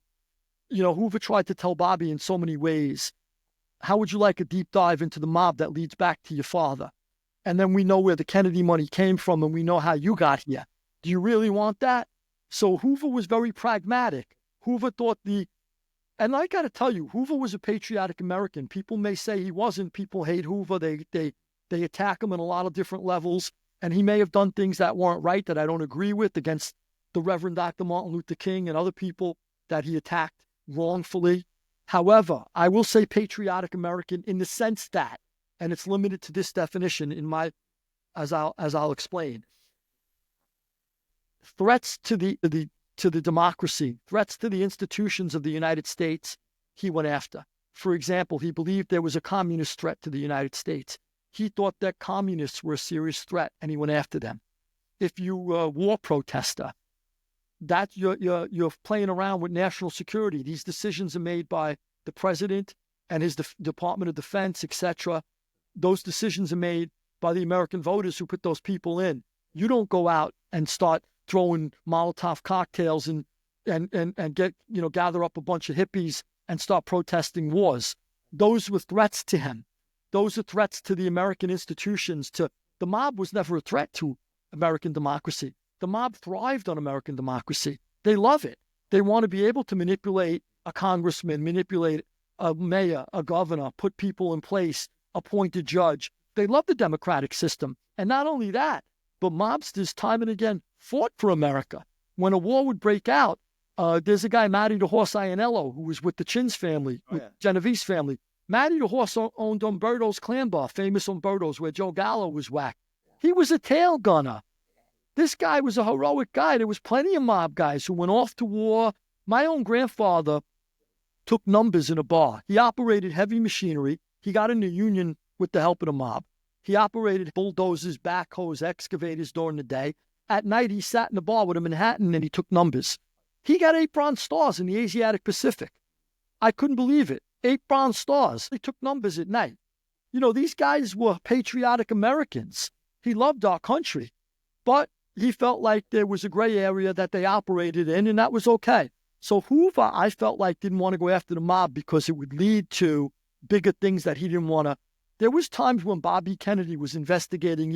tried to tell Bobby in so many ways, how would you like a deep dive into the mob that leads back to your father? And then we know where the Kennedy money came from, and we know how you got here. Do you really want that? So Hoover was very pragmatic. Hoover thought and I got to tell you, Hoover was a patriotic American. People may say he wasn't. People hate Hoover. They attack him on a lot of different levels. And he may have done things that weren't right, that I don't agree with, against the Reverend Dr. Martin Luther King and other people that he attacked wrongfully. However, I will say patriotic American in the sense that, and it's limited to this definition as I'll explain. Threats to the democracy, threats to the institutions of the United States, he went after. For example, he believed there was a communist threat to the United States. He thought that communists were a serious threat, and he went after them. If you were a war protester, that you're playing around with national security. These decisions are made by the president and his Department of Defense, etc. Those decisions are made by the American voters who put those people in. You don't go out and start throwing Molotov cocktails and get, gather up a bunch of hippies and start protesting wars. Those were threats to him. Those are threats to the American institutions. The mob was never a threat to American democracy. The mob thrived on American democracy. They love it. They want to be able to manipulate a congressman, manipulate a mayor, a governor, put people in place, appoint a judge. They love the democratic system. And not only that, but mobsters time and again fought for America. When a war would break out, there's a guy, Matty the Horse Iannello, who was with the Chins family, Genovese family. Matty the Horse owned Umberto's Clam Bar, famous Umberto's, where Joe Gallo was whacked. He was a tail gunner. This guy was a heroic guy. There was plenty of mob guys who went off to war. My own grandfather took numbers in a bar. He operated heavy machinery. He got in the union with the help of the mob. He operated bulldozers, backhoes, excavators during the day. At night, he sat in the bar with a Manhattan and he took numbers. He got 8 Bronze Stars in the Asiatic Pacific. I couldn't believe it. 8 Bronze Stars. They took numbers at night. These guys were patriotic Americans. He loved our country. But he felt like there was a gray area that they operated in, and that was okay. So Hoover, I felt like, didn't want to go after the mob because it would lead to bigger things that he didn't want to. There was times when Bobby Kennedy was investigating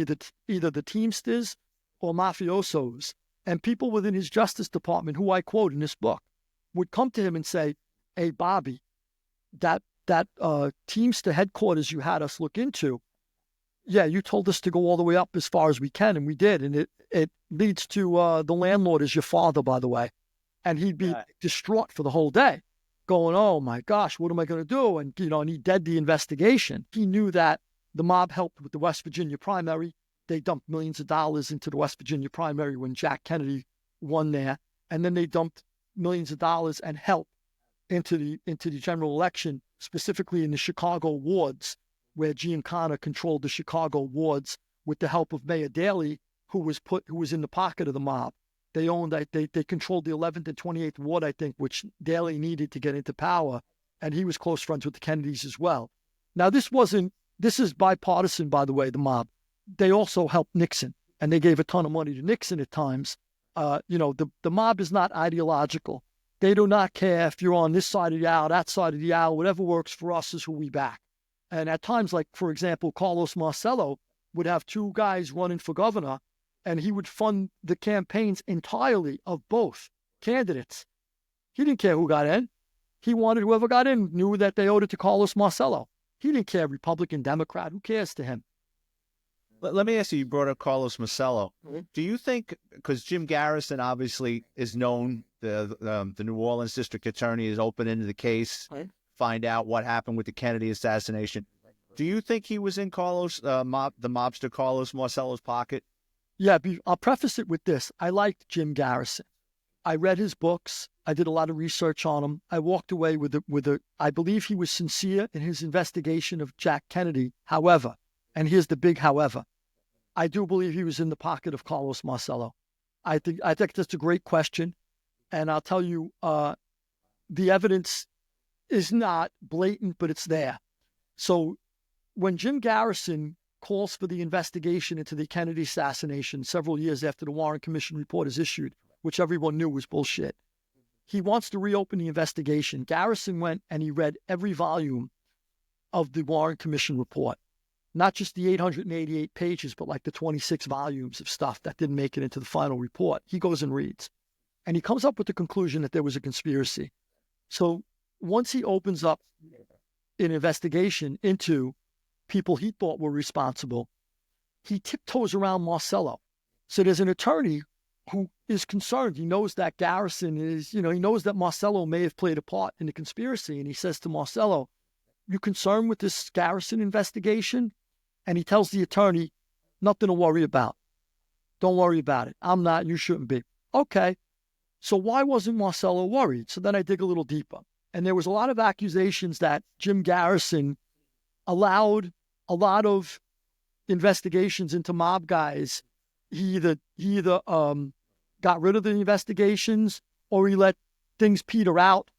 either the Teamsters or mafiosos, and people within his Justice Department, who I quote in this book, would come to him and say, "Hey, Bobby, that Teamster headquarters you had us look into, yeah, you told us to go all the way up as far as we can, and we did, and it leads to the landlord is your father, by the way." And he'd be distraught for the whole day, going, "Oh my gosh, what am I going to do?" And and he did the investigation. He knew that the mob helped with the West Virginia primary. They dumped millions of dollars into the West Virginia primary when Jack Kennedy won there, and then they dumped millions of dollars and help into the general election, specifically in the Chicago wards, where Giancana controlled the Chicago wards with the help of Mayor Daley, who was in the pocket of the mob. They controlled the 11th and 28th ward, I think, which Daley needed to get into power, and he was close friends with the Kennedys as well. Now, this is bipartisan, by the way, the mob. They also helped Nixon, and they gave a ton of money to Nixon at times. The mob is not ideological. They do not care if you're on this side of the aisle, that side of the aisle. Whatever works for us is who we back. And at times, like, for example, Carlos Marcelo would have 2 guys running for governor, and he would fund the campaigns entirely of both candidates. He didn't care who got in. He wanted whoever got in knew that they owed it to Carlos Marcelo. He didn't care, Republican, Democrat. Who cares to him? Let me ask you, you brought up Carlos Marcelo. Mm-hmm. Do you think, because Jim Garrison obviously is known, the New Orleans district attorney is open into the case, find out what happened with the Kennedy assassination. Do you think he was in the mobster Carlos Marcelo's pocket? Yeah, I'll preface it with this. I liked Jim Garrison. I read his books. I did a lot of research on him. I walked away with I believe he was sincere in his investigation of Jack Kennedy. However, and here's the big however, I do believe he was in the pocket of Carlos Marcelo. I think that's a great question. And I'll tell you, the evidence is not blatant, but it's there. So when Jim Garrison calls for the investigation into the Kennedy assassination several years after the Warren Commission report is issued, which everyone knew was bullshit, he wants to reopen the investigation. Garrison went and he read every volume of the Warren Commission report, not just the 888 pages, but like the 26 volumes of stuff that didn't make it into the final report. He goes and reads, and he comes up with the conclusion that there was a conspiracy. So once he opens up an investigation into people he thought were responsible, he tiptoes around Marcelo. So there's an attorney who is concerned. He knows that Garrison is, he knows that Marcelo may have played a part in the conspiracy. And he says to Marcelo, "You concerned with this Garrison investigation?" And he tells the attorney, "Nothing to worry about. Don't worry about it. I'm not, you shouldn't be." Okay. So why wasn't Marcelo worried? So then I dig a little deeper. And there was a lot of accusations that Jim Garrison allowed a lot of investigations into mob guys. He either got rid of the investigations, or he let things peter out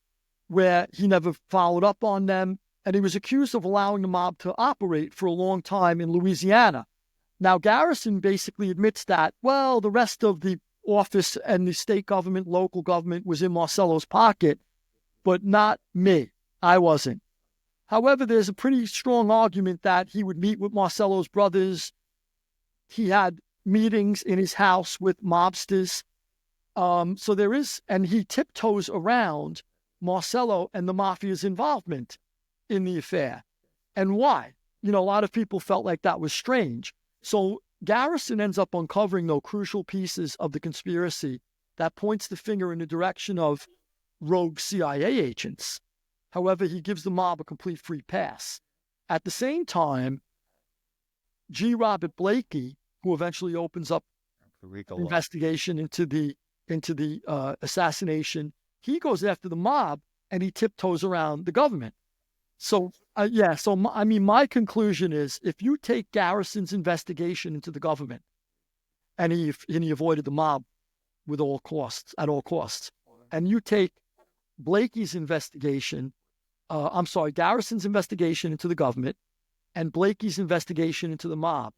where he never followed up on them. And he was accused of allowing the mob to operate for a long time in Louisiana. Now, Garrison basically admits that, well, the rest of the office and the state government, local government was in Marcelo's pocket, but not me. I wasn't. However, there's a pretty strong argument that he would meet with Marcelo's brothers. He had meetings in his house with mobsters. So there is, and he tiptoes around Marcelo and the Mafia's involvement in the affair. And why? A lot of people felt like that was strange. So Garrison ends up uncovering, though, crucial pieces of the conspiracy that points the finger in the direction of rogue CIA agents. However, he gives the mob a complete free pass. At the same time, G. Robert Blakey, who eventually opens up investigation into the assassination, he goes after the mob and he tiptoes around the government. So, my conclusion is, if you take Garrison's investigation into the government, and he avoided the mob at all costs, and you take Blakey's investigation, Garrison's investigation into the government, and Blakey's investigation into the mob,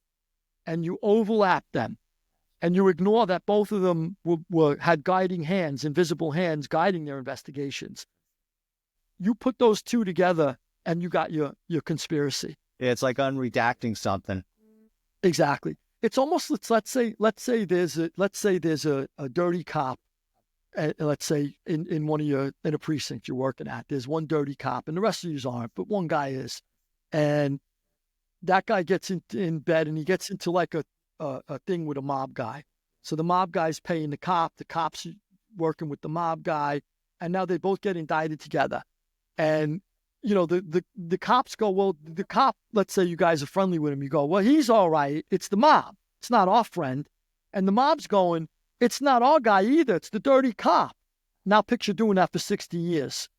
and you overlap them, and you ignore that both of them had guiding hands, invisible hands guiding their investigations, you put those two together, and you got your conspiracy. Yeah, it's like unredacting something. Exactly. It's almost, let's say there's a dirty cop, let's say in a precinct you're working at. There's one dirty cop, and the rest of you aren't, but one guy is, and that guy gets in bed, and he gets into like a thing with a mob guy. So the mob guy's paying the cop's working with the mob guy, and now they both get indicted together. And the cops go, well, the cop, let's say you guys are friendly with him. You go, well, he's all right. It's the mob. It's not our friend. And the mob's going, it's not our guy either. It's the dirty cop. Now picture doing that for 60 years.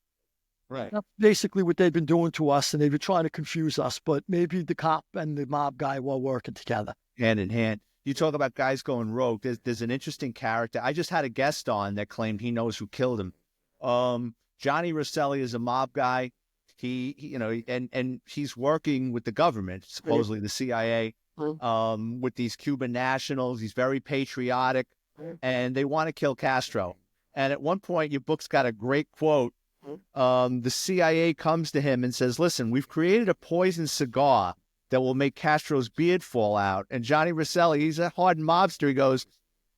Right. That's basically what they've been doing to us, and they've been trying to confuse us. But maybe the cop and the mob guy were working together. Hand in hand. You talk about guys going rogue. There's an interesting character. I just had a guest on that claimed he knows who killed him. Johnny Roselli is a mob guy. He and he's working with the government, supposedly the CIA, with these Cuban nationals. He's very patriotic, and they want to kill Castro. And at one point, your book's got a great quote. The CIA comes to him and says, "Listen, we've created a poison cigar that will make Castro's beard fall out." And Johnny Roselli, he's a hardened mobster. He goes,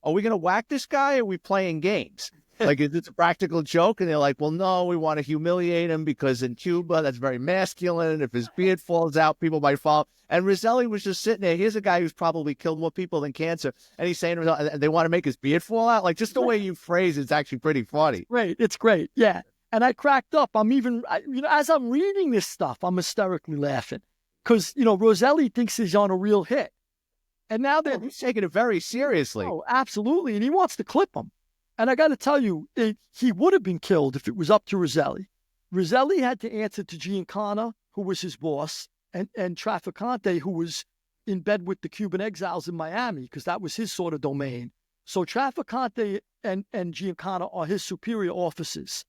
"Are we going to whack this guy, or are we playing games? Like, is this a practical joke?" And they're like, "Well, no, we want to humiliate him because in Cuba, that's very masculine. If his beard falls out, people might fall." And Roselli was just sitting there. Here's a guy who's probably killed more people than cancer. And he's saying to himself, they want to make his beard fall out? Like, just the way you phrase it's actually pretty funny. Right. It's great. Yeah. And I cracked up. As I'm reading this stuff, I'm hysterically laughing. Because, Roselli thinks he's on a real hit. And now He's taking it very seriously. Oh, absolutely. And he wants to clip him. And I got to tell you, he would have been killed if it was up to Roselli. Roselli had to answer to Giancana, who was his boss, and Trafficante, who was in bed with the Cuban exiles in Miami, because that was his sort of domain. So Trafficante and Giancana are his superior officers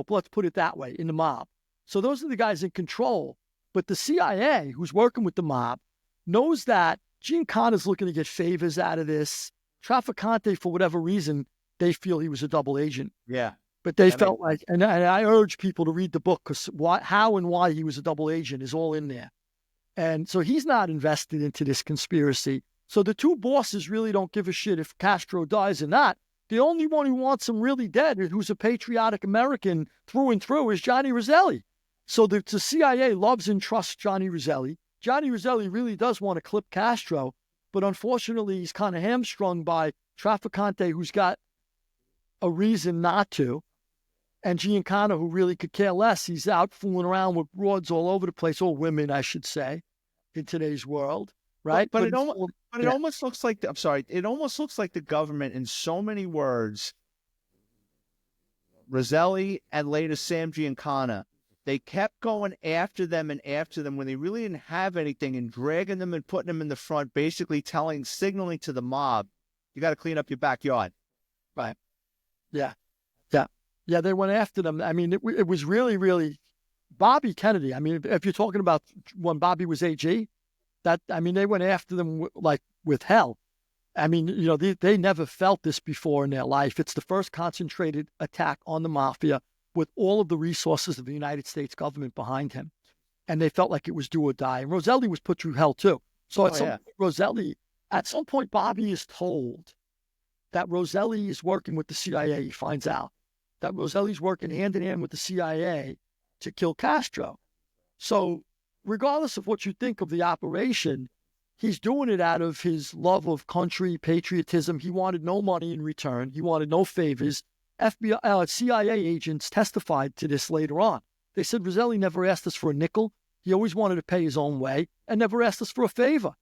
let's put it that way, in the mob. So those are the guys in control. But the CIA, who's working with the mob, knows that Giancana's looking to get favors out of this. Trafficante, for whatever reason, they feel he was a double agent. Yeah. But they felt like, and I urge people to read the book, because how and why he was a double agent is all in there. And so he's not invested into this conspiracy. So the two bosses really don't give a shit if Castro dies or not. The only one who wants him really dead, who's a patriotic American through and through, is Johnny Roselli. So the CIA loves and trusts Johnny Roselli. Johnny Roselli really does want to clip Castro, but unfortunately he's kind of hamstrung by Trafficante, who's got a reason not to, and Giancana, who really could care less. He's out fooling around with broads all over the place, or women, I should say, in today's world, right? But it almost looks like, it almost looks like the government, in so many words, Roselli and later Sam Giancana, they kept going after them when they really didn't have anything, and dragging them and putting them in the front, basically signaling to the mob, you got to clean up your backyard. Right. Yeah. They went after them. I mean, it was really, really Bobby Kennedy. I mean, if you're talking about when Bobby was AG, they went after them with hell. I mean, they never felt this before in their life. It's the first concentrated attack on the Mafia with all of the resources of the United States government behind him. And they felt like it was do or die. And Roselli was put through hell too. So at some point, Bobby is told that Roselli is working with the CIA. He finds out that Roselli's working hand in hand with the CIA to kill Castro. So regardless of what you think of the operation, he's doing it out of his love of country, patriotism. He wanted no money in return. He wanted no favors. CIA agents testified to this later on. They said Roselli never asked us for a nickel. He always wanted to pay his own way and never asked us for a favor.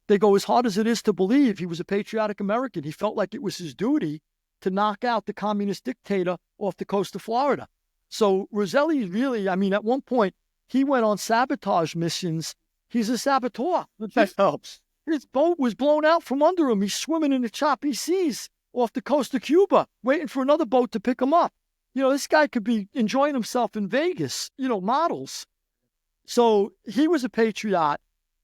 They go, as hard as it is to believe he was a patriotic American, he felt like it was his duty to knock out the communist dictator off the coast of Florida. So Roselli really, at one point, he went on sabotage missions. He's a saboteur. That helps. His boat was blown out from under him. He's swimming in the choppy seas off the coast of Cuba, waiting for another boat to pick him up. This guy could be enjoying himself in Vegas, models. So he was a patriot,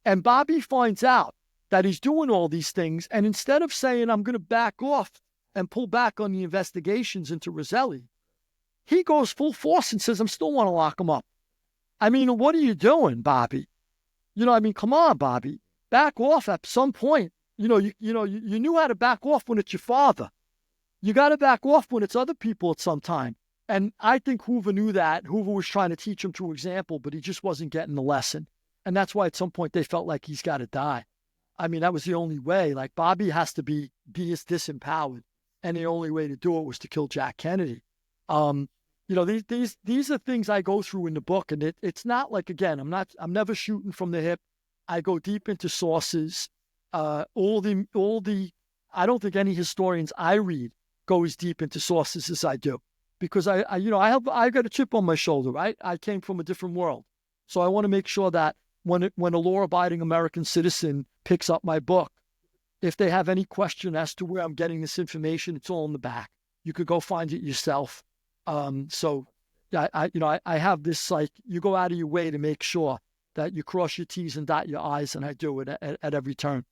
and Bobby finds out that he's doing all these things, and instead of saying, I'm going to back off and pull back on the investigations into Roselli, he goes full force and says, I still want to lock him up. What are you doing, Bobby? Come on, Bobby. Back off at some point. You knew how to back off when it's your father. You got to back off when it's other people at some time. And I think Hoover knew that. Hoover was trying to teach him through example, but he just wasn't getting the lesson. And that's why at some point they felt like he's got to die. That was the only way. Like, Bobby has to be disempowered. And the only way to do it was to kill Jack Kennedy. These are things I go through in the book, and it's not like, again, I'm never shooting from the hip. I go deep into sources. I don't think any historians I read go as deep into sources as I do, because I got a chip on my shoulder, right? I came from a different world. So I want to make sure that when a law-abiding American citizen picks up my book, if they have any question as to where I'm getting this information, it's all in the back. You could go find it yourself. So I have this, like, you go out of your way to make sure that you cross your T's and dot your I's, and I do it at every turn.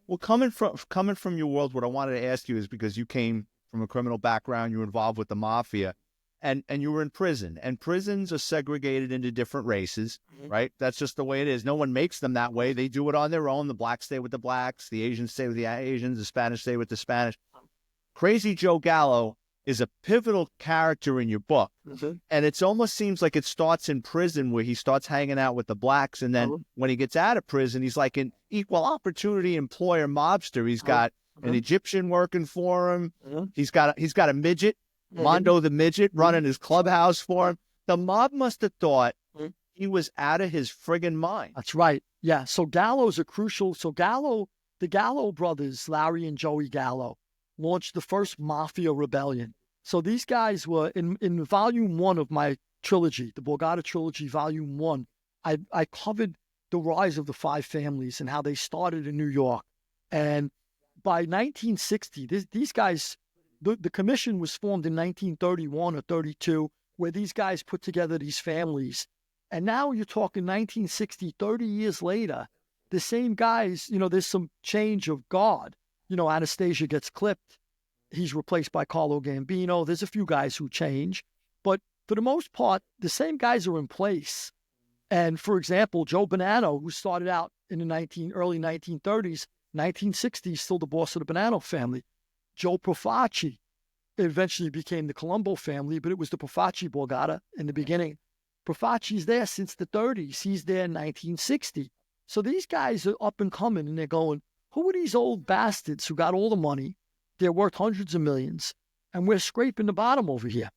Well, coming from your world, what I wanted to ask you is, because you came from a criminal background, you were involved with the Mafia, and you were in prison, and prisons are segregated into different races, right? That's just the way it is. No one makes them that way. They do it on their own. The blacks stay with the blacks, the Asians stay with the Asians, the Spanish stay with the Spanish. Crazy Joe Gallo is a pivotal character in your book. And it almost seems like it starts in prison, where he starts hanging out with the blacks, and then when he gets out of prison, he's like an equal opportunity employer mobster. He's got an Egyptian working for him. He's got a midget, Mondo the midget, running his clubhouse for him. The mob must have thought he was out of his friggin' mind. That's right. Yeah. So Gallo's the Gallo brothers, Larry and Joey Gallo, launched the first Mafia rebellion. So these guys were in volume 1 of my trilogy, the Borgata trilogy, volume 1. I covered the rise of the 5 families and how they started in New York. And by 1960, these guys The commission was formed in 1931 or 32, where these guys put together these families. And now you're talking 1960, 30 years later, the same guys, there's some change of guard. Anastasia gets clipped. He's replaced by Carlo Gambino. There's a few guys who change. But for the most part, the same guys are in place. And for example, Joe Bonanno, who started out in the early 1930s, 1960s, still the boss of the Bonanno family. Joe Profaci eventually became the Colombo family, but it was the Profaci Borgata in the beginning. Profaci's there since the 30s. He's there in 1960. So these guys are up and coming, and they're going, who are these old bastards who got all the money? They're worth hundreds of millions, and we're scraping the bottom over here.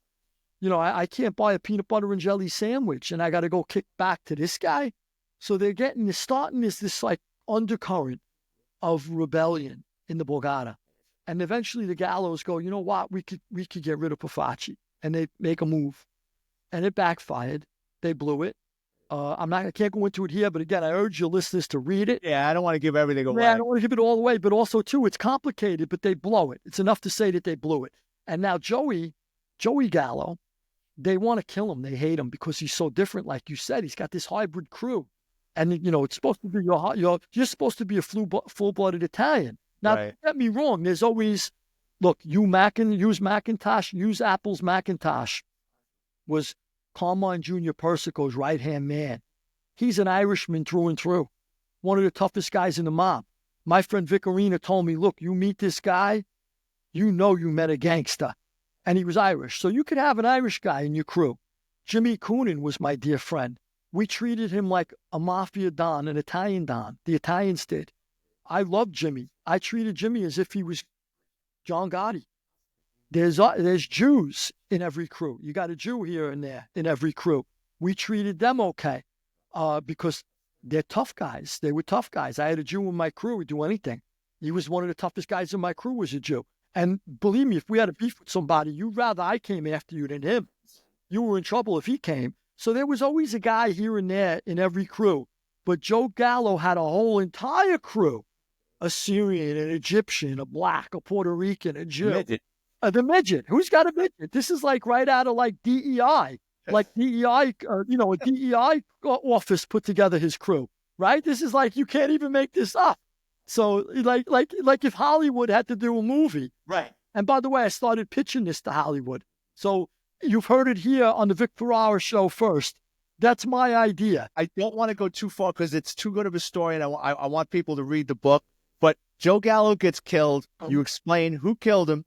I can't buy a peanut butter and jelly sandwich, and I got to go kick back to this guy. So they're starting this like undercurrent of rebellion in the Borgata. And eventually the Gallos go, you know what, we could get rid of Profaci. And they make a move. And it backfired. They blew it. I can't go into it here, but again, I urge your listeners to read it. Yeah, I don't want to give everything away. Yeah, I don't want to give it all away, but also, too, it's complicated, but they blow it. It's enough to say that they blew it. And now Joey Gallo, they want to kill him. They hate him because he's so different. Like you said, he's got this hybrid crew. And, it's supposed to be you're supposed to be a full-blooded Italian. Now, Right. Don't get me wrong. There's always, look, Hughes Apple's Macintosh was Carmine Jr. Persico's right-hand man. He's an Irishman through and through, one of the toughest guys in the mob. My friend Vic Arena told me, look, you meet this guy, you met a gangster. And he was Irish. So you could have an Irish guy in your crew. Jimmy Coonan was my dear friend. We treated him like a Mafia Don, an Italian Don. The Italians did. I loved Jimmy. I treated Jimmy as if he was John Gotti. There's Jews in every crew. You got a Jew here and there in every crew. We treated them okay because they're tough guys. They were tough guys. I had a Jew in my crew who'd do anything. He was one of the toughest guys in my crew was a Jew. And believe me, if we had a beef with somebody, you'd rather I came after you than him. You were in trouble if he came. So there was always a guy here and there in every crew. But Joe Gallo had a whole entire crew. A Syrian, an Egyptian, a black, a Puerto Rican, a Jew. The midget. Who's got a midget? This is like right out of like DEI. Like DEI, a DEI office put together his crew, right? This is like, you can't even make this up. So like if Hollywood had to do a movie. Right. And by the way, I started pitching this to Hollywood. So you've heard it here on the Vic Ferrara show first. That's my idea. I don't want to go too far because it's too good of a story, and I want people to read the book. But Joe Gallo gets killed. You explain who killed him.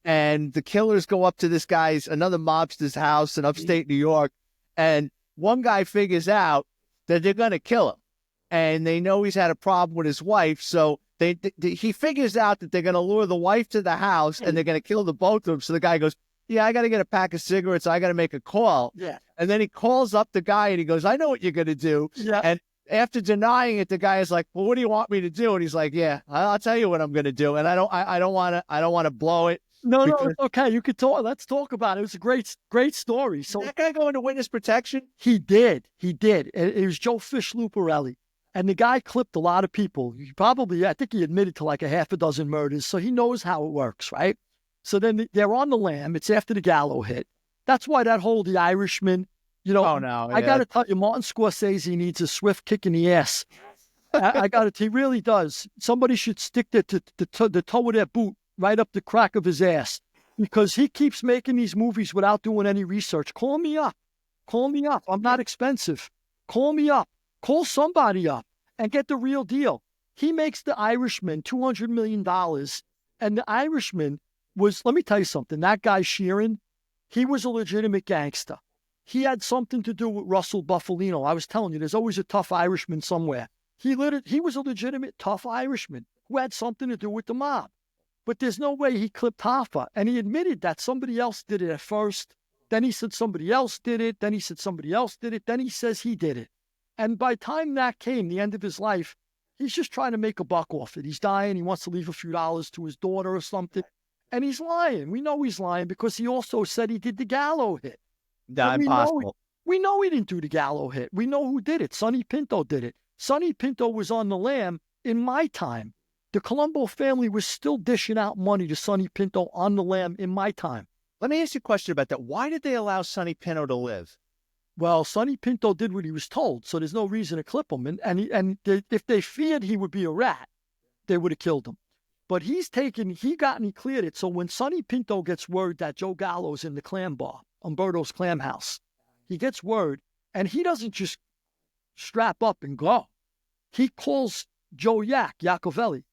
And the killers go up to another mobster's house in upstate New York. And one guy figures out that they're going to kill him. And they know he's had a problem with his wife. So he figures out that they're going to lure the wife to the house and they're going to kill the both of them. So the guy goes, yeah, I got to get a pack of cigarettes. I got to make a call. Yeah. And then he calls up the guy and he goes, I know what you're going to do. Yeah. And after denying it, the guy is like, well, what do you want me to do? And he's like, yeah, I'll tell you what I'm going to do. And I don't want to blow it. No, it's okay. You could talk. Let's talk about it. It was a great story. So did that guy go into witness protection? He did. It was Joe Fish Luparelli. And the guy clipped a lot of people. I think he admitted to like a half a dozen murders. So he knows how it works, right? So then they're on the lam. It's after the Gallo hit. That's why that whole The Irishman, Oh, no. I got to tell you, Martin Scorsese needs a swift kick in the ass. I got it. He really does. Somebody should stick the toe of their boot right up the crack of his ass because he keeps making these movies without doing any research. Call me up. I'm not expensive. Call me up. Call somebody up and get the real deal. He makes The Irishman $200 million. And The Irishman was, let me tell you something, that guy Sheeran, he was a legitimate gangster. He had something to do with Russell Buffalino. I was telling you, there's always a tough Irishman somewhere. He was a legitimate tough Irishman who had something to do with the mob. But there's no way he clipped Hoffa. And he admitted that somebody else did it at first. Then he said somebody else did it. Then he said somebody else did it. Then he says he did it. And by the time that came, the end of his life, he's just trying to make a buck off it. He's dying. He wants to leave a few dollars to his daughter or something. And he's lying. We know he's lying because he also said he did the Gallo hit. Not impossible. We know he didn't do the Gallo hit. We know who did it. Sonny Pinto did it. Sonny Pinto was on the lam in my time. The Colombo family was still dishing out money to Sonny Pinto on the lam in my time. Let me ask you a question about that. Why did they allow Sonny Pinto to live? Well, Sonny Pinto did what he was told, so there's no reason to clip him. If they feared he would be a rat, they would have killed him. But he cleared it. So when Sonny Pinto gets word that Joe Gallo's in the clam bar, Umberto's Clam House, he gets word, and he doesn't just strap up and go. He calls Joe Yacovelli,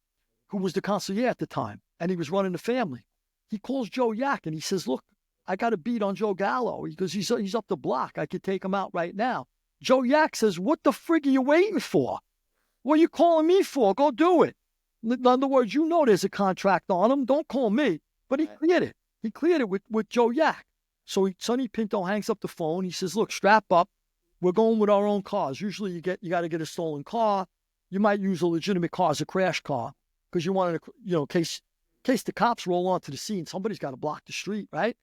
who was the consigliere at the time, and he was running the family. He calls Joe Yak and he says, look, I got a beat on Joe Gallo because he's up the block. I could take him out right now. Joe Yak says, what the frig are you waiting for? What are you calling me for? Go do it. In other words, you know there's a contract on him. Don't call me. But he cleared it. He cleared it with Joe Yak. So Sonny Pinto hangs up the phone. He says, look, strap up. We're going with our own cars. Usually you got to get a stolen car. You might use a legitimate car as a crash car because you want to, in case the cops roll onto the scene, somebody's got to block the street, right?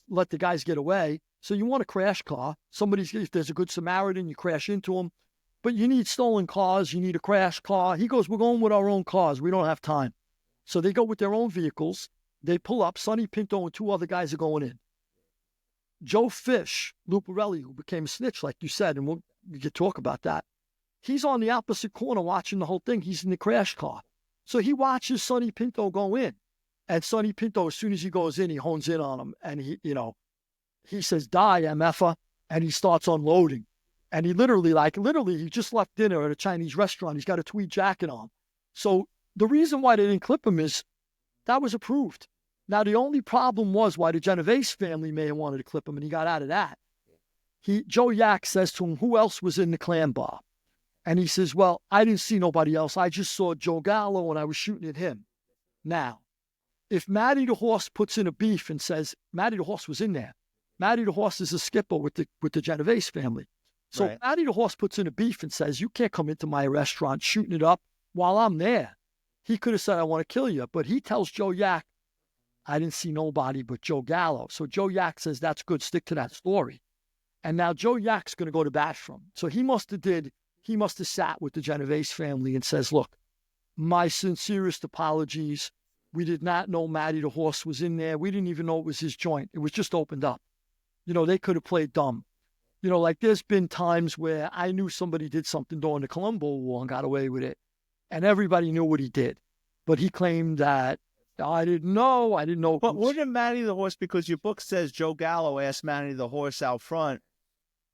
Let the guys get away. So you want a crash car. If there's a good Samaritan, you crash into them. But you need stolen cars. You need a crash car. He goes, we're going with our own cars. We don't have time. So they go with their own vehicles. They pull up. Sonny Pinto and two other guys are going in. Joe Fish, Lou Ferrante, who became a snitch, like you said, and we could talk about that. He's on the opposite corner watching the whole thing. He's in the crash car. So he watches Sonny Pinto go in. And Sonny Pinto, as soon as he goes in, he hones in on him. And he says, die, MFer. And he starts unloading. And he literally, he just left dinner at a Chinese restaurant. He's got a tweed jacket on. So the reason why they didn't clip him is that was approved. Now, the only problem was why the Genovese family may have wanted to clip him, and he got out of that. Joe Yak says to him, who else was in the clam bar? And he says, well, I didn't see nobody else. I just saw Joe Gallo, and I was shooting at him. Now, if Matty the Horse puts in a beef and says, Matty the Horse was in there. Matty the Horse is a skipper with the Genovese family. So right. Matty the Horse puts in a beef and says, you can't come into my restaurant shooting it up while I'm there. He could have said, I want to kill you. But he tells Joe Yak, I didn't see nobody but Joe Gallo. So Joe Yak says, that's good. Stick to that story. And now Joe Yak's going to go to bat for him. So he must have sat with the Genovese family and says, look, my sincerest apologies. We did not know Matty the Horse was in there. We didn't even know it was his joint. It was just opened up. They could have played dumb. Like there's been times where I knew somebody did something during the Colombo War and got away with it. And everybody knew what he did. But he claimed that, I didn't know. But wouldn't Matty the Horse, because your book says Joe Gallo asked Matty the Horse out front,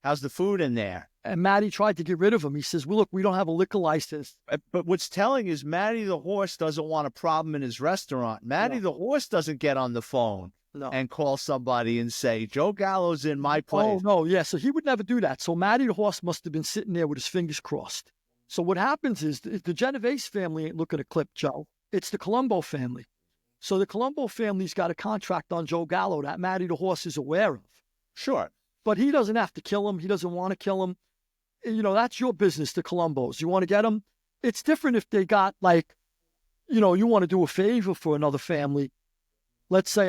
how's the food in there? And Matty tried to get rid of him. He says, well, look, we don't have a liquor license. But what's telling is Matty the Horse doesn't want a problem in his restaurant. Matty the Horse doesn't get on the phone and call somebody and say, Joe Gallo's in my place. Oh, no, yeah. So he would never do that. So Matty the Horse must have been sitting there with his fingers crossed. So what happens is the Genovese family ain't looking to clip Joe. It's the Colombo family. So the Colombo family's got a contract on Joe Gallo that Matty the Horse is aware of. Sure. But he doesn't have to kill him. He doesn't want to kill him. That's your business, the Colombos. You want to get them? It's different if they got you want to do a favor for another family. Let's say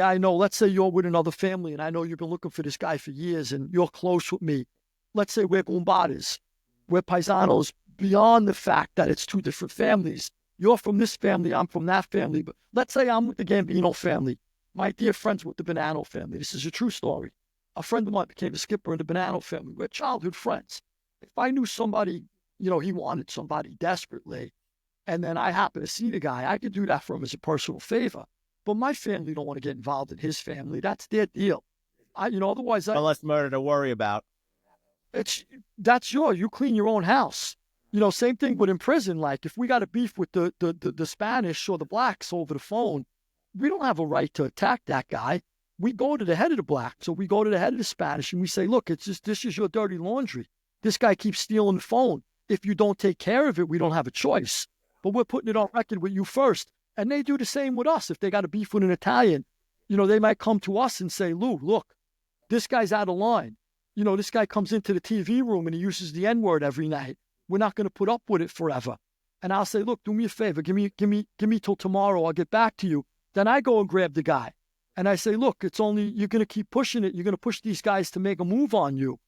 you're with another family and I know you've been looking for this guy for years and you're close with me. Let's say we're Gumbadas. We're paisanos beyond the fact that it's two different families. You're from this family, I'm from that family. But let's say I'm with the Gambino family. My dear friends with the Bonanno family. This is a true story. A friend of mine became a skipper in the Bonanno family. We're childhood friends. If I knew somebody, he wanted somebody desperately, and then I happen to see the guy, I could do that for him as a personal favor. But my family don't want to get involved in his family. That's their deal. Otherwise... Unless murder to worry about. You clean your own house. Same thing with in prison. Like if we got a beef with the Spanish or the blacks over the phone, we don't have a right to attack that guy. We go to the head of the black. So we go to the head of the Spanish and we say, look, this is your dirty laundry. This guy keeps stealing the phone. If you don't take care of it, we don't have a choice. But we're putting it on record with you first. And they do the same with us. If they got a beef with an Italian, they might come to us and say, Lou, look, this guy's out of line. This guy comes into the TV room and he uses the N-word every night. We're not going to put up with it forever. And I'll say, look, do me a favor. Give me till tomorrow. I'll get back to you. Then I go and grab the guy. And I say, look, you're going to keep pushing it. You're going to push these guys to make a move on you.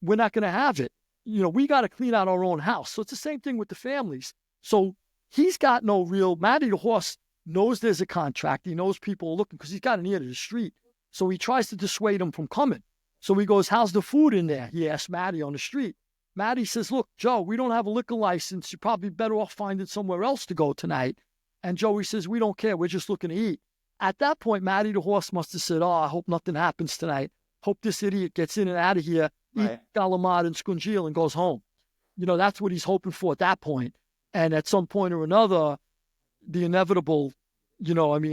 We're not going to have it. We got to clean out our own house. So it's the same thing with the families. So he's got no real, Matty the horse knows there's a contract. He knows people are looking because he's got an ear to the street. So he tries to dissuade him from coming. So he goes, how's the food in there? He asks Matty on the street. Matty says, look, Joe, we don't have a liquor license. You're probably better off finding somewhere else to go tonight. And Joey says, we don't care. We're just looking to eat. At that point, Matty the horse must have said, oh, I hope nothing happens tonight. Hope this idiot gets in and out of here, eat galamad and scungil and goes home. You know, that's what he's hoping for at that point. And at some point or another, the inevitable,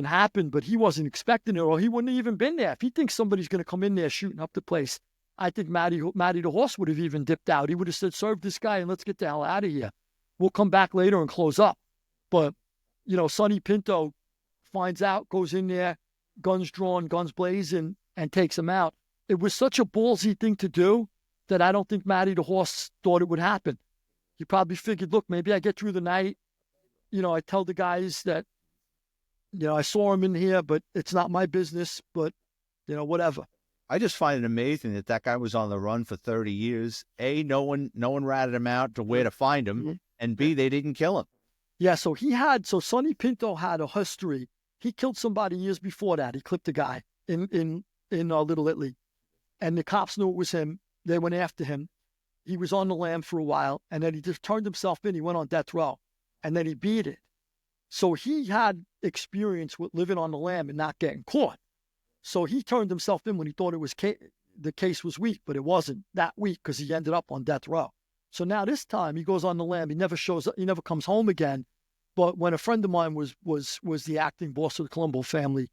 happened, but he wasn't expecting it, or he wouldn't have even been there. If he thinks somebody's going to come in there shooting up the place, I think Matty the horse would have even dipped out. He would have said, serve this guy and let's get the hell out of here. We'll come back later and close up. But, Sonny Pinto finds out, goes in there, guns drawn, guns blazing, and takes him out. It was such a ballsy thing to do that I don't think Matty the horse thought it would happen. He probably figured, look, maybe I get through the night. I tell the guys that, I saw him in here, but it's not my business, but, whatever. I just find it amazing that guy was on the run for 30 years. A, no one ratted him out to where to find him. And B, they didn't kill him. Yeah, so Sonny Pinto had a history. He killed somebody years before that. He clipped a guy in Little Italy. And the cops knew it was him. They went after him. He was on the lam for a while, and then he just turned himself in. He went on death row, and then he beat it. So he had experience with living on the lam and not getting caught. So he turned himself in when he thought the case was weak, but it wasn't that weak because he ended up on death row. So now this time he goes on the lam. He never shows up. He never comes home again. But when a friend of mine was the acting boss of the Colombo family,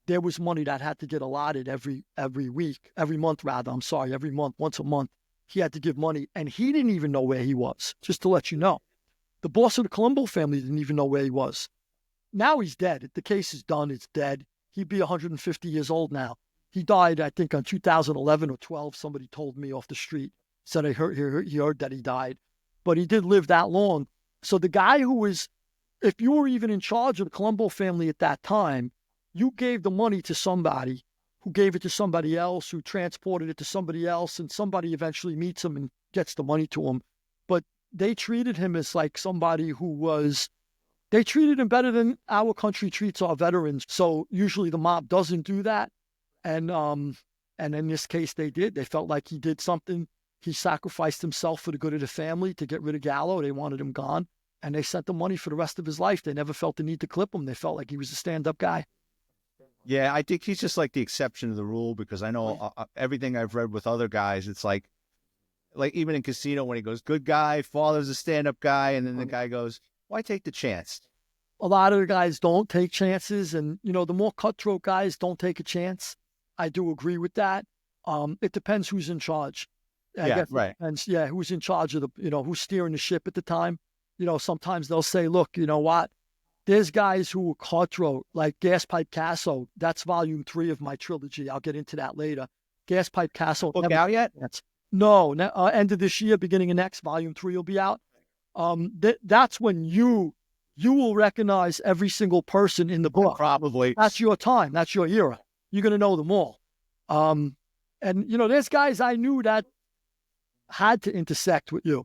there was money that had to get allotted every month, once a month. He had to give money, and he didn't even know where he was, just to let you know. The boss of the Colombo family didn't even know where he was. Now he's dead. The case is done. It's dead. He'd be 150 years old now. He died, I think, on 2011 or 12. Somebody told me off the street, said he heard that he died. But he did live that long. So the guy who was, if you were even in charge of the Colombo family at that time, you gave the money to somebody who gave it to somebody else, who transported it to somebody else, and somebody eventually meets him and gets the money to him. But they treated him as like somebody they treated him better than our country treats our veterans. So usually the mob doesn't do that. And in this case they did. They felt like he did something. He sacrificed himself for the good of the family to get rid of Gallo. They wanted him gone, and they sent him money for the rest of his life. They never felt the need to clip him. They felt like he was a stand-up guy. Yeah, I think he's just like the exception to the rule, because I know everything I've read with other guys, it's like even in Casino when he goes, good guy, father's a stand-up guy, and then the guy goes, why take the chance? A lot of the guys don't take chances, and, the more cutthroat guys don't take a chance. I do agree with that. It depends who's in charge. I guess right. And who's in charge of who's steering the ship at the time. Sometimes they'll say, look, you know what? There's guys who are cutthroat, like Gaspipe Casso. That's volume 3 of my trilogy. I'll get into that later. Gaspipe Casso. Book out yet? No, end of this year, beginning of next, volume 3 will be out. That's when you will recognize every single person in the book. Probably. That's your time. That's your era. You're going to know them all. And, there's guys I knew that had to intersect with you.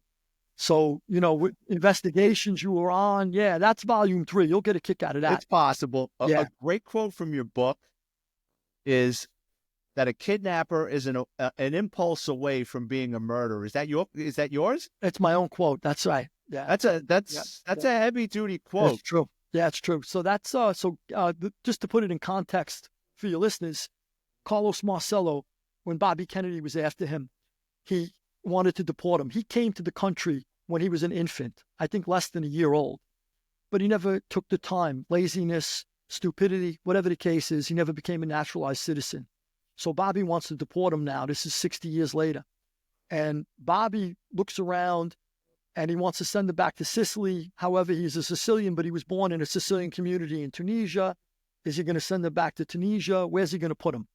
So, with investigations you were on, that's volume 3. You'll get a kick out of that. It's possible. A great quote from your book is that a kidnapper is an impulse away from being a murderer. Is that yours? It's my own quote. That's right. Yeah. That's a heavy duty quote. It's true. Yeah, it's true. So that's just to put it in context for your listeners, Carlos Marcelo, when Bobby Kennedy was after him, he wanted to deport him. He came to the country when he was an infant, I think less than a year old, but he never took the time. Laziness, stupidity, whatever the case is, he never became a naturalized citizen. So Bobby wants to deport him now. This is 60 years later. And Bobby looks around and he wants to send him back to Sicily. However, he's a Sicilian, but he was born in a Sicilian community in Tunisia. Is he going to send him back to Tunisia? Where's he going to put him?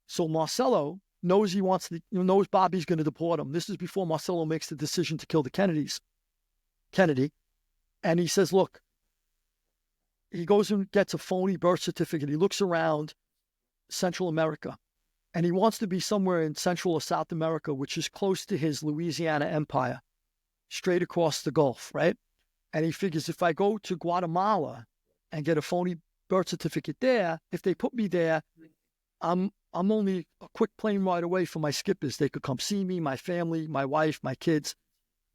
So Marcelo knows knows Bobby's going to deport him. This is before Marcelo makes the decision to kill the Kennedy. And he says, look, he goes and gets a phony birth certificate. He looks around Central America, and he wants to be somewhere in Central or South America, which is close to his Louisiana empire, straight across the Gulf, right? And he figures if I go to Guatemala and get a phony birth certificate there, if they put me there, I'm only a quick plane ride away from my skippers. They could come see me, my family, my wife, my kids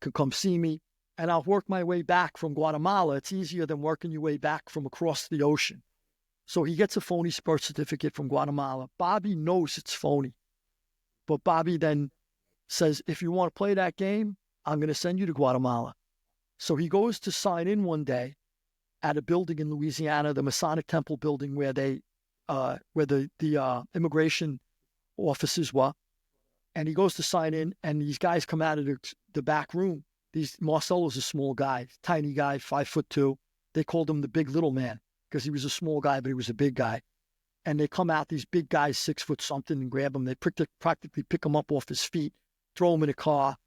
could come see me, and I'll work my way back from Guatemala. It's easier than working your way back from across the ocean. So he gets a phony birth certificate from Guatemala. Bobby knows it's phony. But Bobby then says, if you want to play that game, I'm going to send you to Guatemala. So he goes to sign in one day at a building in Louisiana, the Masonic Temple building where the immigration offices were. And he goes to sign in, and these guys come out of the back room. Marcelo's a small guy, tiny guy, 5'2". They called him the big little man because he was a small guy, but he was a big guy. And they come out, these big guys, 6 foot something, and grab him. They practically pick him up off his feet, throw him in a car,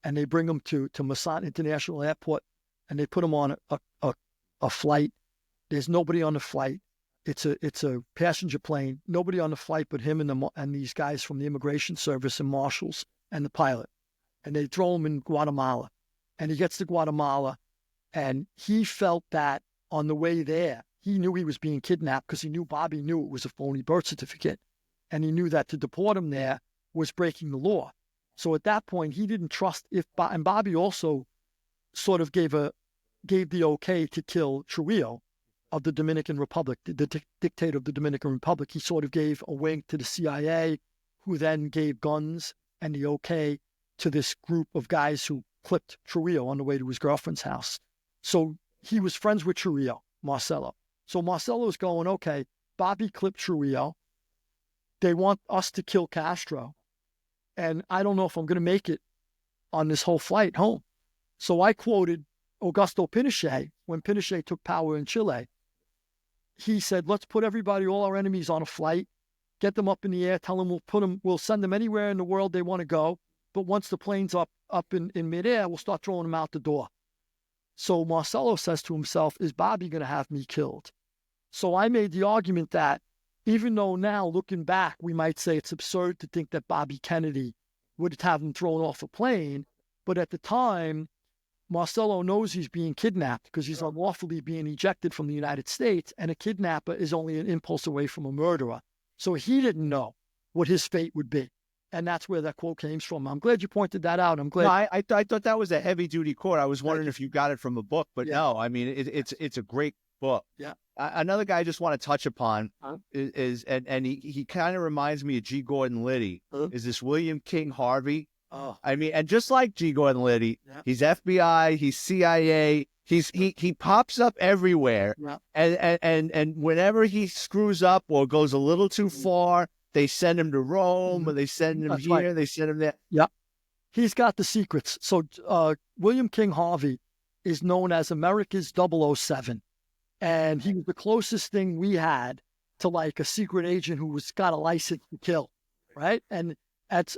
and they bring him to Masson International Airport, and they put him on a flight. There's nobody on the flight. It's a passenger plane. Nobody on the flight but him and these guys from the immigration service and marshals and the pilot. And they throw him in Guatemala. And he gets to Guatemala, and he felt that on the way there, he knew he was being kidnapped because Bobby knew it was a phony birth certificate. And he knew that to deport him there was breaking the law. So at that point, he didn't trust and Bobby also sort of gave the okay to kill Trujillo of the Dominican Republic, the dictator of the Dominican Republic. He sort of gave a wink to the CIA, who then gave guns and the okay to this group of guys who clipped Trujillo on the way to his girlfriend's house. So he was friends with Trujillo, Marcelo. So Marcelo's going, okay, Bobby clipped Trujillo. They want us to kill Castro. And I don't know if I'm going to make it on this whole flight home. So I quoted Augusto Pinochet when Pinochet took power in Chile. He said, let's put everybody, all our enemies on a flight, get them up in the air, tell them we'll send them anywhere in the world they want to go. But once the plane's up in midair, we'll start throwing them out the door. So Marcelo says to himself, is Bobby going to have me killed? So I made the argument that even though now, looking back, we might say it's absurd to think that Bobby Kennedy would have him thrown off a plane, but at the time, Marcelo knows he's being kidnapped because he's unlawfully being ejected from the United States, and a kidnapper is only an impulse away from a murderer. So he didn't know what his fate would be. And that's where that quote came from. I'm glad you pointed that out. I'm glad. No, I thought that was a heavy-duty quote. I was wondering if you got it from a book, but no, I mean, it's a great book. Yeah. Another guy I just want to touch upon is he kind of reminds me of G. Gordon Liddy, is this William King Harvey. Oh. I mean, and just like G. Gordon Liddy, he's FBI, he's CIA, he pops up everywhere. Yeah. And whenever he screws up or goes a little too far, they send him to Rome, or they send him here, they send him there. Yeah. He's got the secrets. So William King Harvey is known as America's 007. And he was the closest thing we had to like a secret agent who got a license to kill, right? And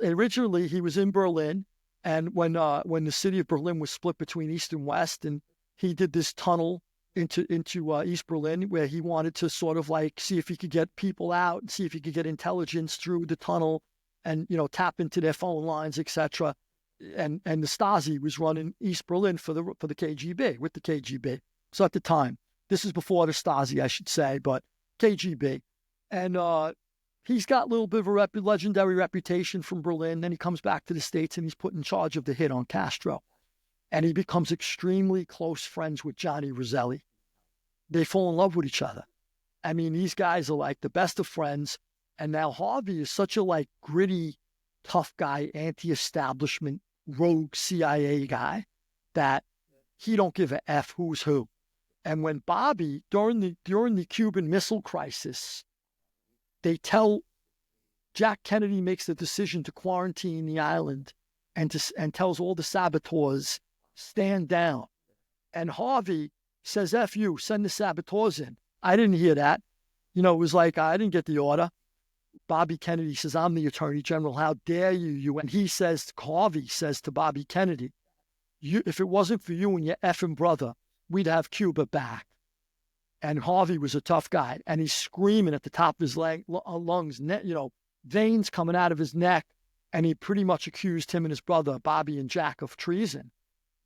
originally he was in Berlin, and when the city of Berlin was split between East and West, and he did this tunnel into East Berlin where he wanted to sort of like see if he could get people out and see if he could get intelligence through the tunnel, and tap into their phone lines, etc. And the Stasi was running East Berlin for the KGB, with the KGB. So at the time, this is before the Stasi, I should say, but KGB. And he's got a little bit of a legendary reputation from Berlin. Then he comes back to the States, and he's put in charge of the hit on Castro. And he becomes extremely close friends with Johnny Roselli. They fall in love with each other. I mean, these guys are like the best of friends. And now Harvey is such a like gritty, tough guy, anti-establishment, rogue CIA guy that he don't give a F who's who. And when Bobby, during the Cuban Missile Crisis, they tell Jack Kennedy makes the decision to quarantine the island and tells all the saboteurs, stand down. And Harvey says, F you, send the saboteurs in. I didn't hear that. It was like, I didn't get the order. Bobby Kennedy says, I'm the Attorney General. How dare you? And Harvey says to Bobby Kennedy, if it wasn't for you and your effing brother, we'd have Cuba back. And Harvey was a tough guy, and he's screaming at the top of his lungs, veins coming out of his neck, and he pretty much accused him and his brother, Bobby and Jack, of treason.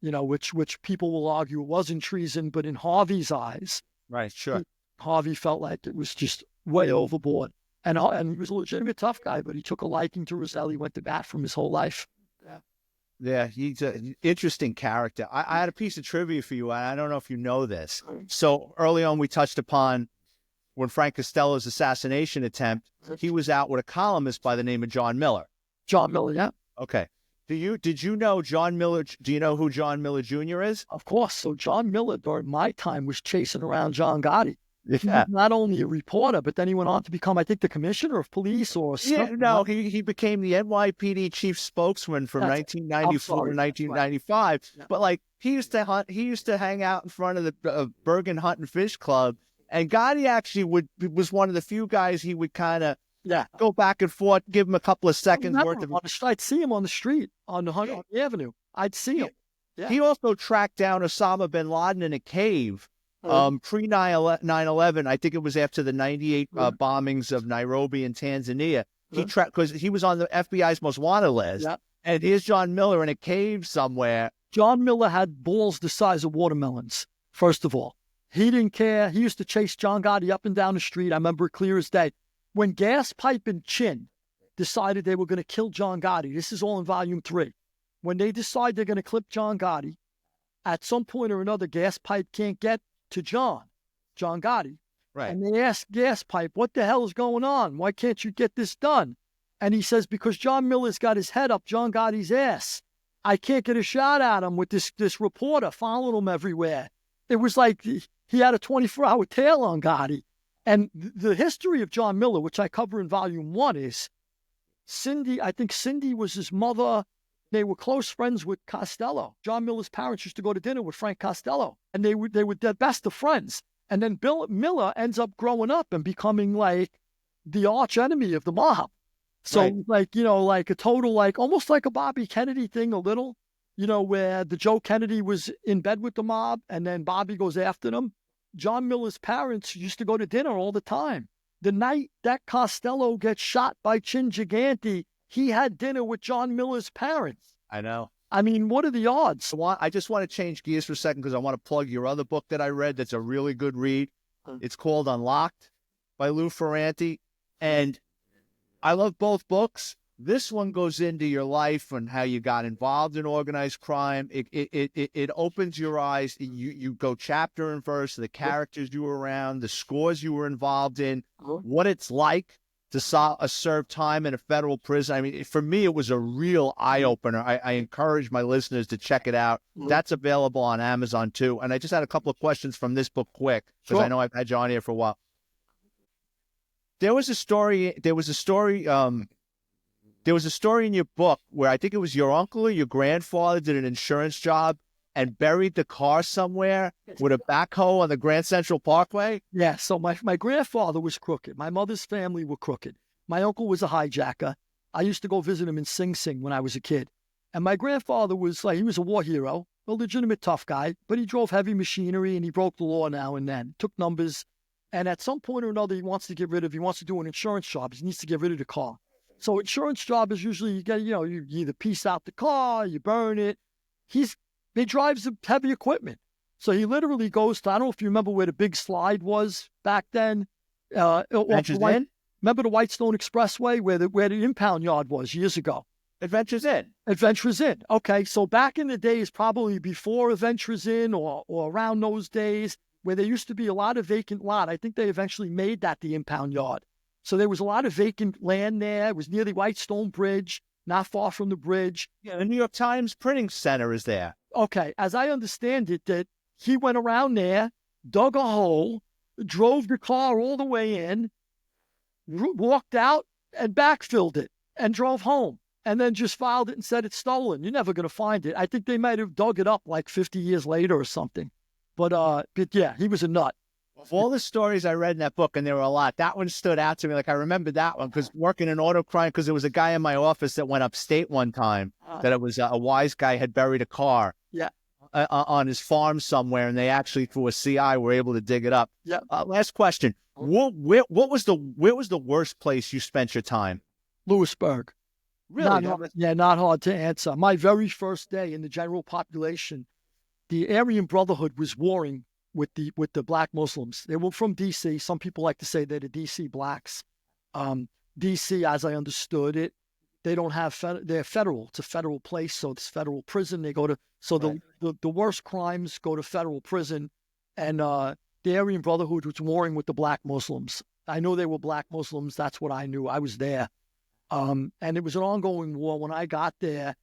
which people will argue wasn't treason, but in Harvey's eyes, Right, sure. Harvey felt like it was just way overboard. And he was a legitimate tough guy, but he took a liking to Roselli, went to bat from his whole life. Yeah, he's an interesting character. I had a piece of trivia for you, and I don't know if you know this. So early on, we touched upon when Frank Costello's assassination attempt, he was out with a columnist by the name of John Miller. John Miller, yeah. Okay. Did you know John Miller? Do you know who John Miller Jr. is? Of course. So John Miller, during my time, was chasing around John Gotti. Yeah. He was not only a reporter, but then he went on to become, I think, the commissioner of police or something. Yeah, no, he became the NYPD chief spokesman from 1994 to 1995. Right. But like he used to hunt, he used to hang out in front of the Bergen Hunt and Fish Club, and Gotti actually was one of the few guys he would kind of go back and forth, give him a couple of seconds worth of. I'd see him on the street on the Avenue. I'd see him. Yeah. He also tracked down Osama bin Laden in a cave. Pre 9/11, I think it was after the 98 bombings of Nairobi and Tanzania. He tracked because he was on the FBI's most wanted list. And here's John Miller in a cave somewhere. John Miller had balls the size of watermelons. First of all, he didn't care. He used to chase John Gotti up and down the street. I remember it clear as day. When Gas Pipe and Chin decided they were going to kill John Gotti, this is all in Volume 3. When they decide they're going to clip John Gotti, at some point or another, Gas Pipe can't get to John Gotti. Right. And they ask Gas Pipe, what the hell is going on? Why can't you get this done? And he says, because John Miller's got his head up John Gotti's ass. I can't get a shot at him with this reporter following him everywhere. It was like he had a 24-hour tail on Gotti. And the history of John Miller, which I cover in Volume 1, is Cindy. I think Cindy was his mother. They were close friends with Costello. John Miller's parents used to go to dinner with Frank Costello, and they were the best of friends. And then Bill Miller ends up growing up and becoming like the arch enemy of the mob. So like a total, like almost like a Bobby Kennedy thing a little, where the Joe Kennedy was in bed with the mob and then Bobby goes after them. John Miller's parents used to go to dinner all the time. The night that Costello gets shot by Chin Gigante, he had dinner with John Miller's parents. I know. I mean, what are the odds? I just want to change gears for a second because I want to plug your other book that I read that's a really good read. It's called Unlocked by Lou Ferrante. And I love both books. This one goes into your life and how you got involved in organized crime. It opens your eyes. You go chapter and verse, the characters you were around, the scores you were involved in, what it's like to serve time in a federal prison. I mean, for me, it was a real eye-opener. I encourage my listeners to check it out. That's available on Amazon, too. And I just had a couple of questions from this book quick, because I know I've had you on here for a while. There was a story in your book where I think it was your uncle or your grandfather did an insurance job and buried the car somewhere with a backhoe on the Grand Central Parkway? Yeah, so my grandfather was crooked. My mother's family were crooked. My uncle was a hijacker. I used to go visit him in Sing Sing when I was a kid. And my grandfather was he was a war hero, a legitimate tough guy, but he drove heavy machinery and he broke the law now and then, took numbers. And at some point or another, he wants to do an insurance job. He needs to get rid of the car. So insurance job is usually you either piece out the car, you burn it. He drives heavy equipment. So he literally goes to, I don't know if you remember where the big slide was back then. Adventures Inn? Remember the Whitestone Expressway where the impound yard was years ago? Adventures Inn. Adventures Inn. Okay, so back in the days, probably before Adventures Inn or around those days, where there used to be a lot of vacant lot. I think they eventually made that the impound yard. So there was a lot of vacant land there. It was near the Whitestone Bridge, not far from the bridge. Yeah, the New York Times printing center is there. Okay, as I understand it, that he went around there, dug a hole, drove the car all the way in, walked out and backfilled it and drove home and then just filed it and said it's stolen. You're never going to find it. I think they might have dug it up like 50 years later or something. But yeah, he was a nut. Of all the stories I read in that book, and there were a lot, that one stood out to me. Like, I remember that one because working in auto crime, because there was a guy in my office that went upstate one time that it was a wise guy had buried a car on his farm somewhere, and they actually, through a CI, were able to dig it up. Yeah. Last question. Where was the worst place you spent your time? Lewisburg. Really? Not hard to answer. My very first day in the general population, the Aryan Brotherhood was warring with the black Muslims. They were from D.C. Some people like to say they're the D.C. blacks. D.C., as I understood it, they don't have they're federal. It's a federal place, so it's federal prison. They go to Right. the worst crimes go to federal prison, and the Aryan Brotherhood was warring with the black Muslims. I know they were black Muslims. That's what I knew. I was there, and it was an ongoing war. When I got there,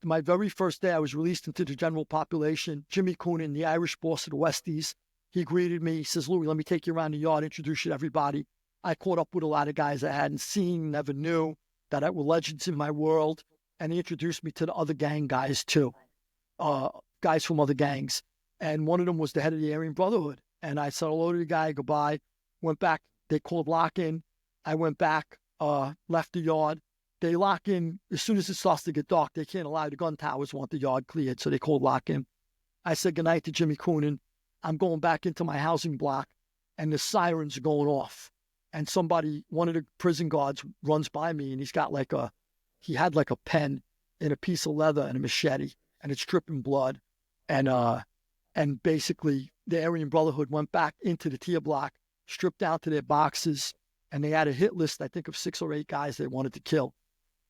my very first day. I was released into the general population. Jimmy Coonan, the Irish boss of the Westies, he greeted me. He says, "Louis, let me take you around the yard, introduce you to everybody." I caught up with a lot of guys I hadn't seen, never knew, that were legends in my world. And he introduced me to the other gang guys too, guys from other gangs. And one of them was the head of the Aryan Brotherhood. And I said hello to the guy, goodbye, went back. They called lock-in. I went back, left the yard. They lock in as soon as it starts to get dark. They can't allow the gun towers want the yard cleared, so they called lock-in. I said goodnight to Jimmy Coonan. I'm going back into my housing block, and the sirens are going off. And one of the prison guards runs by me, and he had like a pen and a piece of leather and a machete, and it's dripping blood. And basically the Aryan Brotherhood went back into the tier block, stripped down to their boxes, and they had a hit list, I think, of 6 or 8 guys they wanted to kill.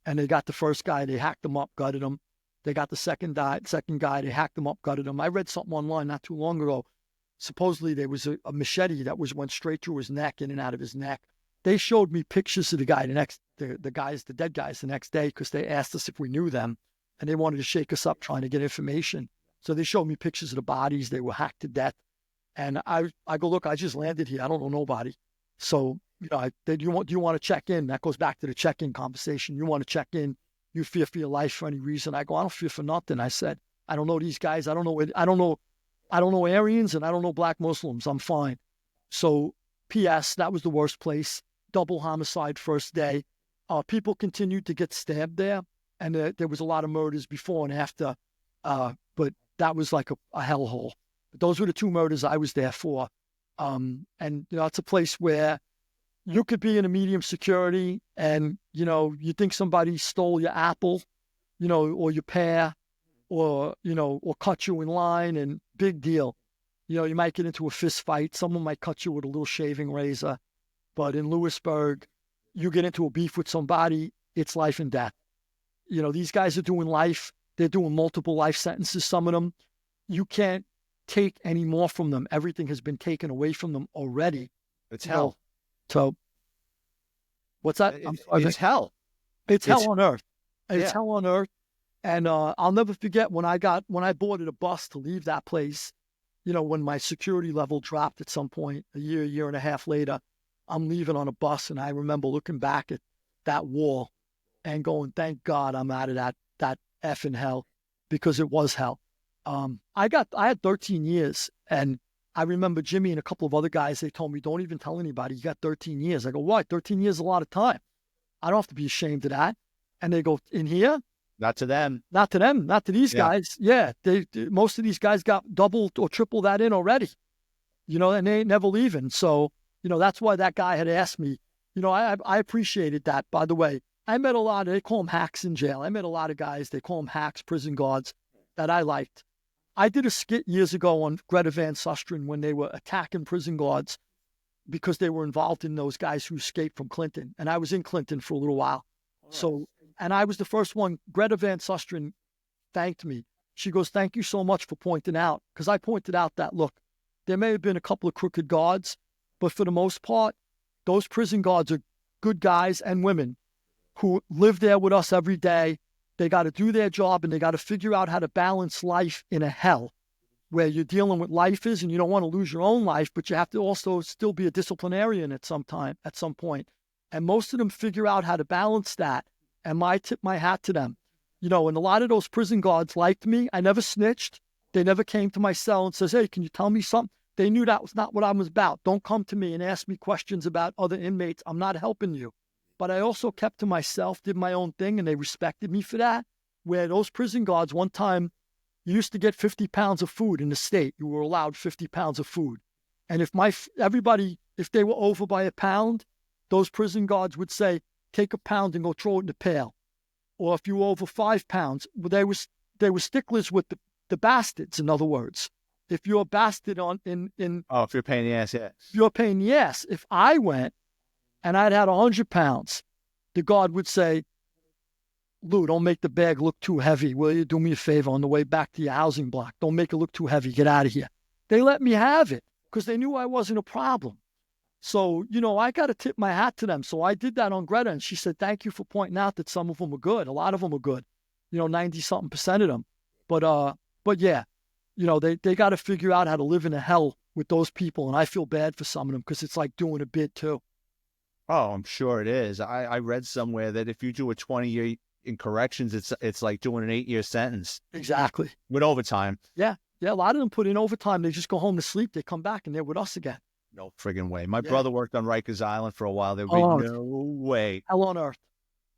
And they got the first guy, they hacked him up, gutted him. They got the second guy, they hacked him up, gutted him. I read something online not too long ago. Supposedly there was a machete that went straight through his neck, in and out of his neck. They showed me pictures of the guy the dead guys the next day, because they asked us if we knew them, and they wanted to shake us up trying to get information. So they showed me pictures of the bodies. They were hacked to death. And I go, look, I just landed here. I don't know nobody. So, do you want to check in? That goes back to the check-in conversation. You want to check in? You fear for your life for any reason? I go, I don't fear for nothing. I said, I don't know these guys. I don't know Aryans, and I don't know black Muslims. I'm fine. So, P.S., that was the worst place. Double homicide first day. People continued to get stabbed there, and there was a lot of murders before and after. But that was like a hellhole. But those were the 2 murders I was there for. And it's a place where you could be in a medium security, and you think somebody stole your apple, or your pear, or cut you in line, and big deal. You might get into a fist fight. Someone might cut you with a little shaving razor. But in Lewisburg, you get into a beef with somebody, it's life and death. These guys are doing life. They're doing multiple life sentences, some of them. You can't take any more from them. Everything has been taken away from them already. It's hell. So, what's that? It's hell. It's hell on earth. It's Yeah. hell on earth. And I'll never forget when I boarded a bus to leave that place, when my security level dropped at some point, a year and a half later. I'm leaving on a bus, and I remember looking back at that wall and going, thank God I'm out of that effing hell, because it was hell. I had 13 years, and I remember Jimmy and a couple of other guys, they told me, don't even tell anybody, you got 13 years. I go, why? 13 years is a lot of time. I don't have to be ashamed of that. And they go, in here? Not to them. Not to them, not to these guys. Yeah, most of these guys got double or triple that in already, and they ain't never leaving. So, that's why that guy had asked me. I appreciated that, by the way. I met a lot of, they call them hacks in jail. I met a lot of guys, they call them hacks, prison guards, that I liked. I did a skit years ago on Greta Van Susteren when they were attacking prison guards because they were involved in those guys who escaped from Clinton. And I was in Clinton for a little while. So, and I was the first one. Greta Van Susteren thanked me. She goes, thank you so much for pointing out. Because I pointed out that, look, there may have been a couple of crooked guards, but for the most part, those prison guards are good guys and women who live there with us every day. They got to do their job, and they got to figure out how to balance life in a hell where you're dealing with lifers, and you don't want to lose your own life, but you have to also still be a disciplinarian at some point. And most of them figure out how to balance that. And I tip my hat to them. And a lot of those prison guards liked me. I never snitched. They never came to my cell and says, hey, can you tell me something? They knew that was not what I was about. Don't come to me and ask me questions about other inmates. I'm not helping you. But I also kept to myself, did my own thing, and they respected me for that. Where those prison guards, one time, you used to get 50 pounds of food in the state. You were allowed 50 pounds of food. And if they were over by a pound, those prison guards would say, take a pound and go throw it in the pail. or if you were over 5 pounds, they were sticklers with the bastards. In other words, if you're a bastard if you're paying the ass, yeah. If you're a pain in the ass. If I went and I'd had 100 pounds, the guard would say, Lou, don't make the bag look too heavy. Will you do me a favor on the way back to your housing block? Don't make it look too heavy. Get out of here. They let me have it because they knew I wasn't a problem. So, I got to tip my hat to them. So I did that on Greta, and she said, thank you for pointing out that some of them are good. A lot of them are good, 90-something% of them. But yeah, they got to figure out how to live in a hell with those people. And I feel bad for some of them because it's like doing a bid too. Oh, I'm sure it is. I read somewhere that if you do a 20-year in corrections, it's like doing an 8-year sentence. Exactly. With overtime. Yeah. Yeah. A lot of them put in overtime. They just go home to sleep. They come back and they're with us again. No friggin' way. My brother worked on Rikers Island for a while. There would be no way. Hell on earth.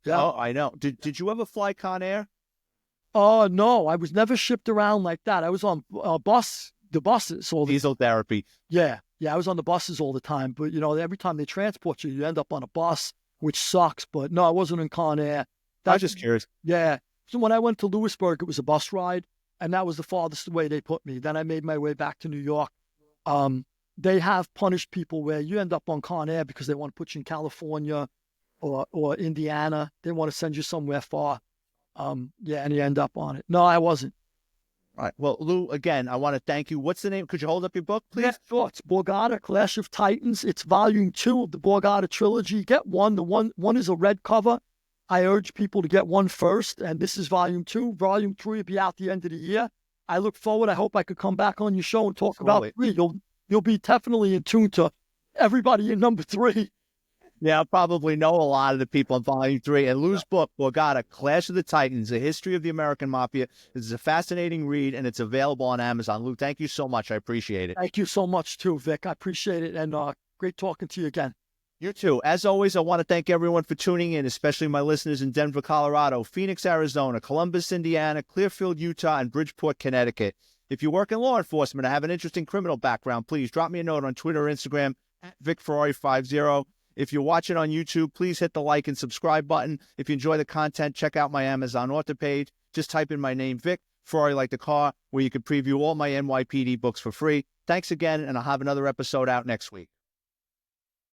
Yeah. Oh, I know. Did you ever fly Con Air? Oh, no. I was never shipped around like that. I was on the buses. Diesel therapy. Yeah. Yeah, I was on the buses all the time. But, every time they transport you, you end up on a bus, which sucks. But no, I wasn't in Con Air. I was just curious. Yeah. So when I went to Lewisburg, it was a bus ride. And that was the farthest way they put me. Then I made my way back to New York. They have punished people where you end up on Con Air because they want to put you in California or Indiana. They want to send you somewhere far. And you end up on it. No, I wasn't. All right. Well, Lou, again, I want to thank you. What's the name? Could you hold up your book, please? Yeah, sure. It's Borgata, Clash of Titans. It's volume 2 of the Borgata trilogy. Get one. One is a red cover. I urge people to get one first. And this is volume 2. Volume 3 will be out the end of the year. I look forward. I hope I could come back on your show and talk about 3. You'll be definitely in tune to everybody in number 3. Yeah, I'll probably know a lot of the people in volume 3. And Lou's book, Borgata, Clash of the Titans, A History of the American Mafia. This is a fascinating read, and it's available on Amazon. Lou, thank you so much. I appreciate it. Thank you so much, too, Vic. I appreciate it, and great talking to you again. You too. As always, I want to thank everyone for tuning in, especially my listeners in Denver, Colorado, Phoenix, Arizona, Columbus, Indiana, Clearfield, Utah, and Bridgeport, Connecticut. If you work in law enforcement or have an interesting criminal background, please drop me a note on Twitter or Instagram at VicFerrari50. If you're watching on YouTube, please hit the like and subscribe button. If you enjoy the content, check out my Amazon author page. Just type in my name, Vic, Ferrari like the car, where you can preview all my NYPD books for free. Thanks again, and I'll have another episode out next week.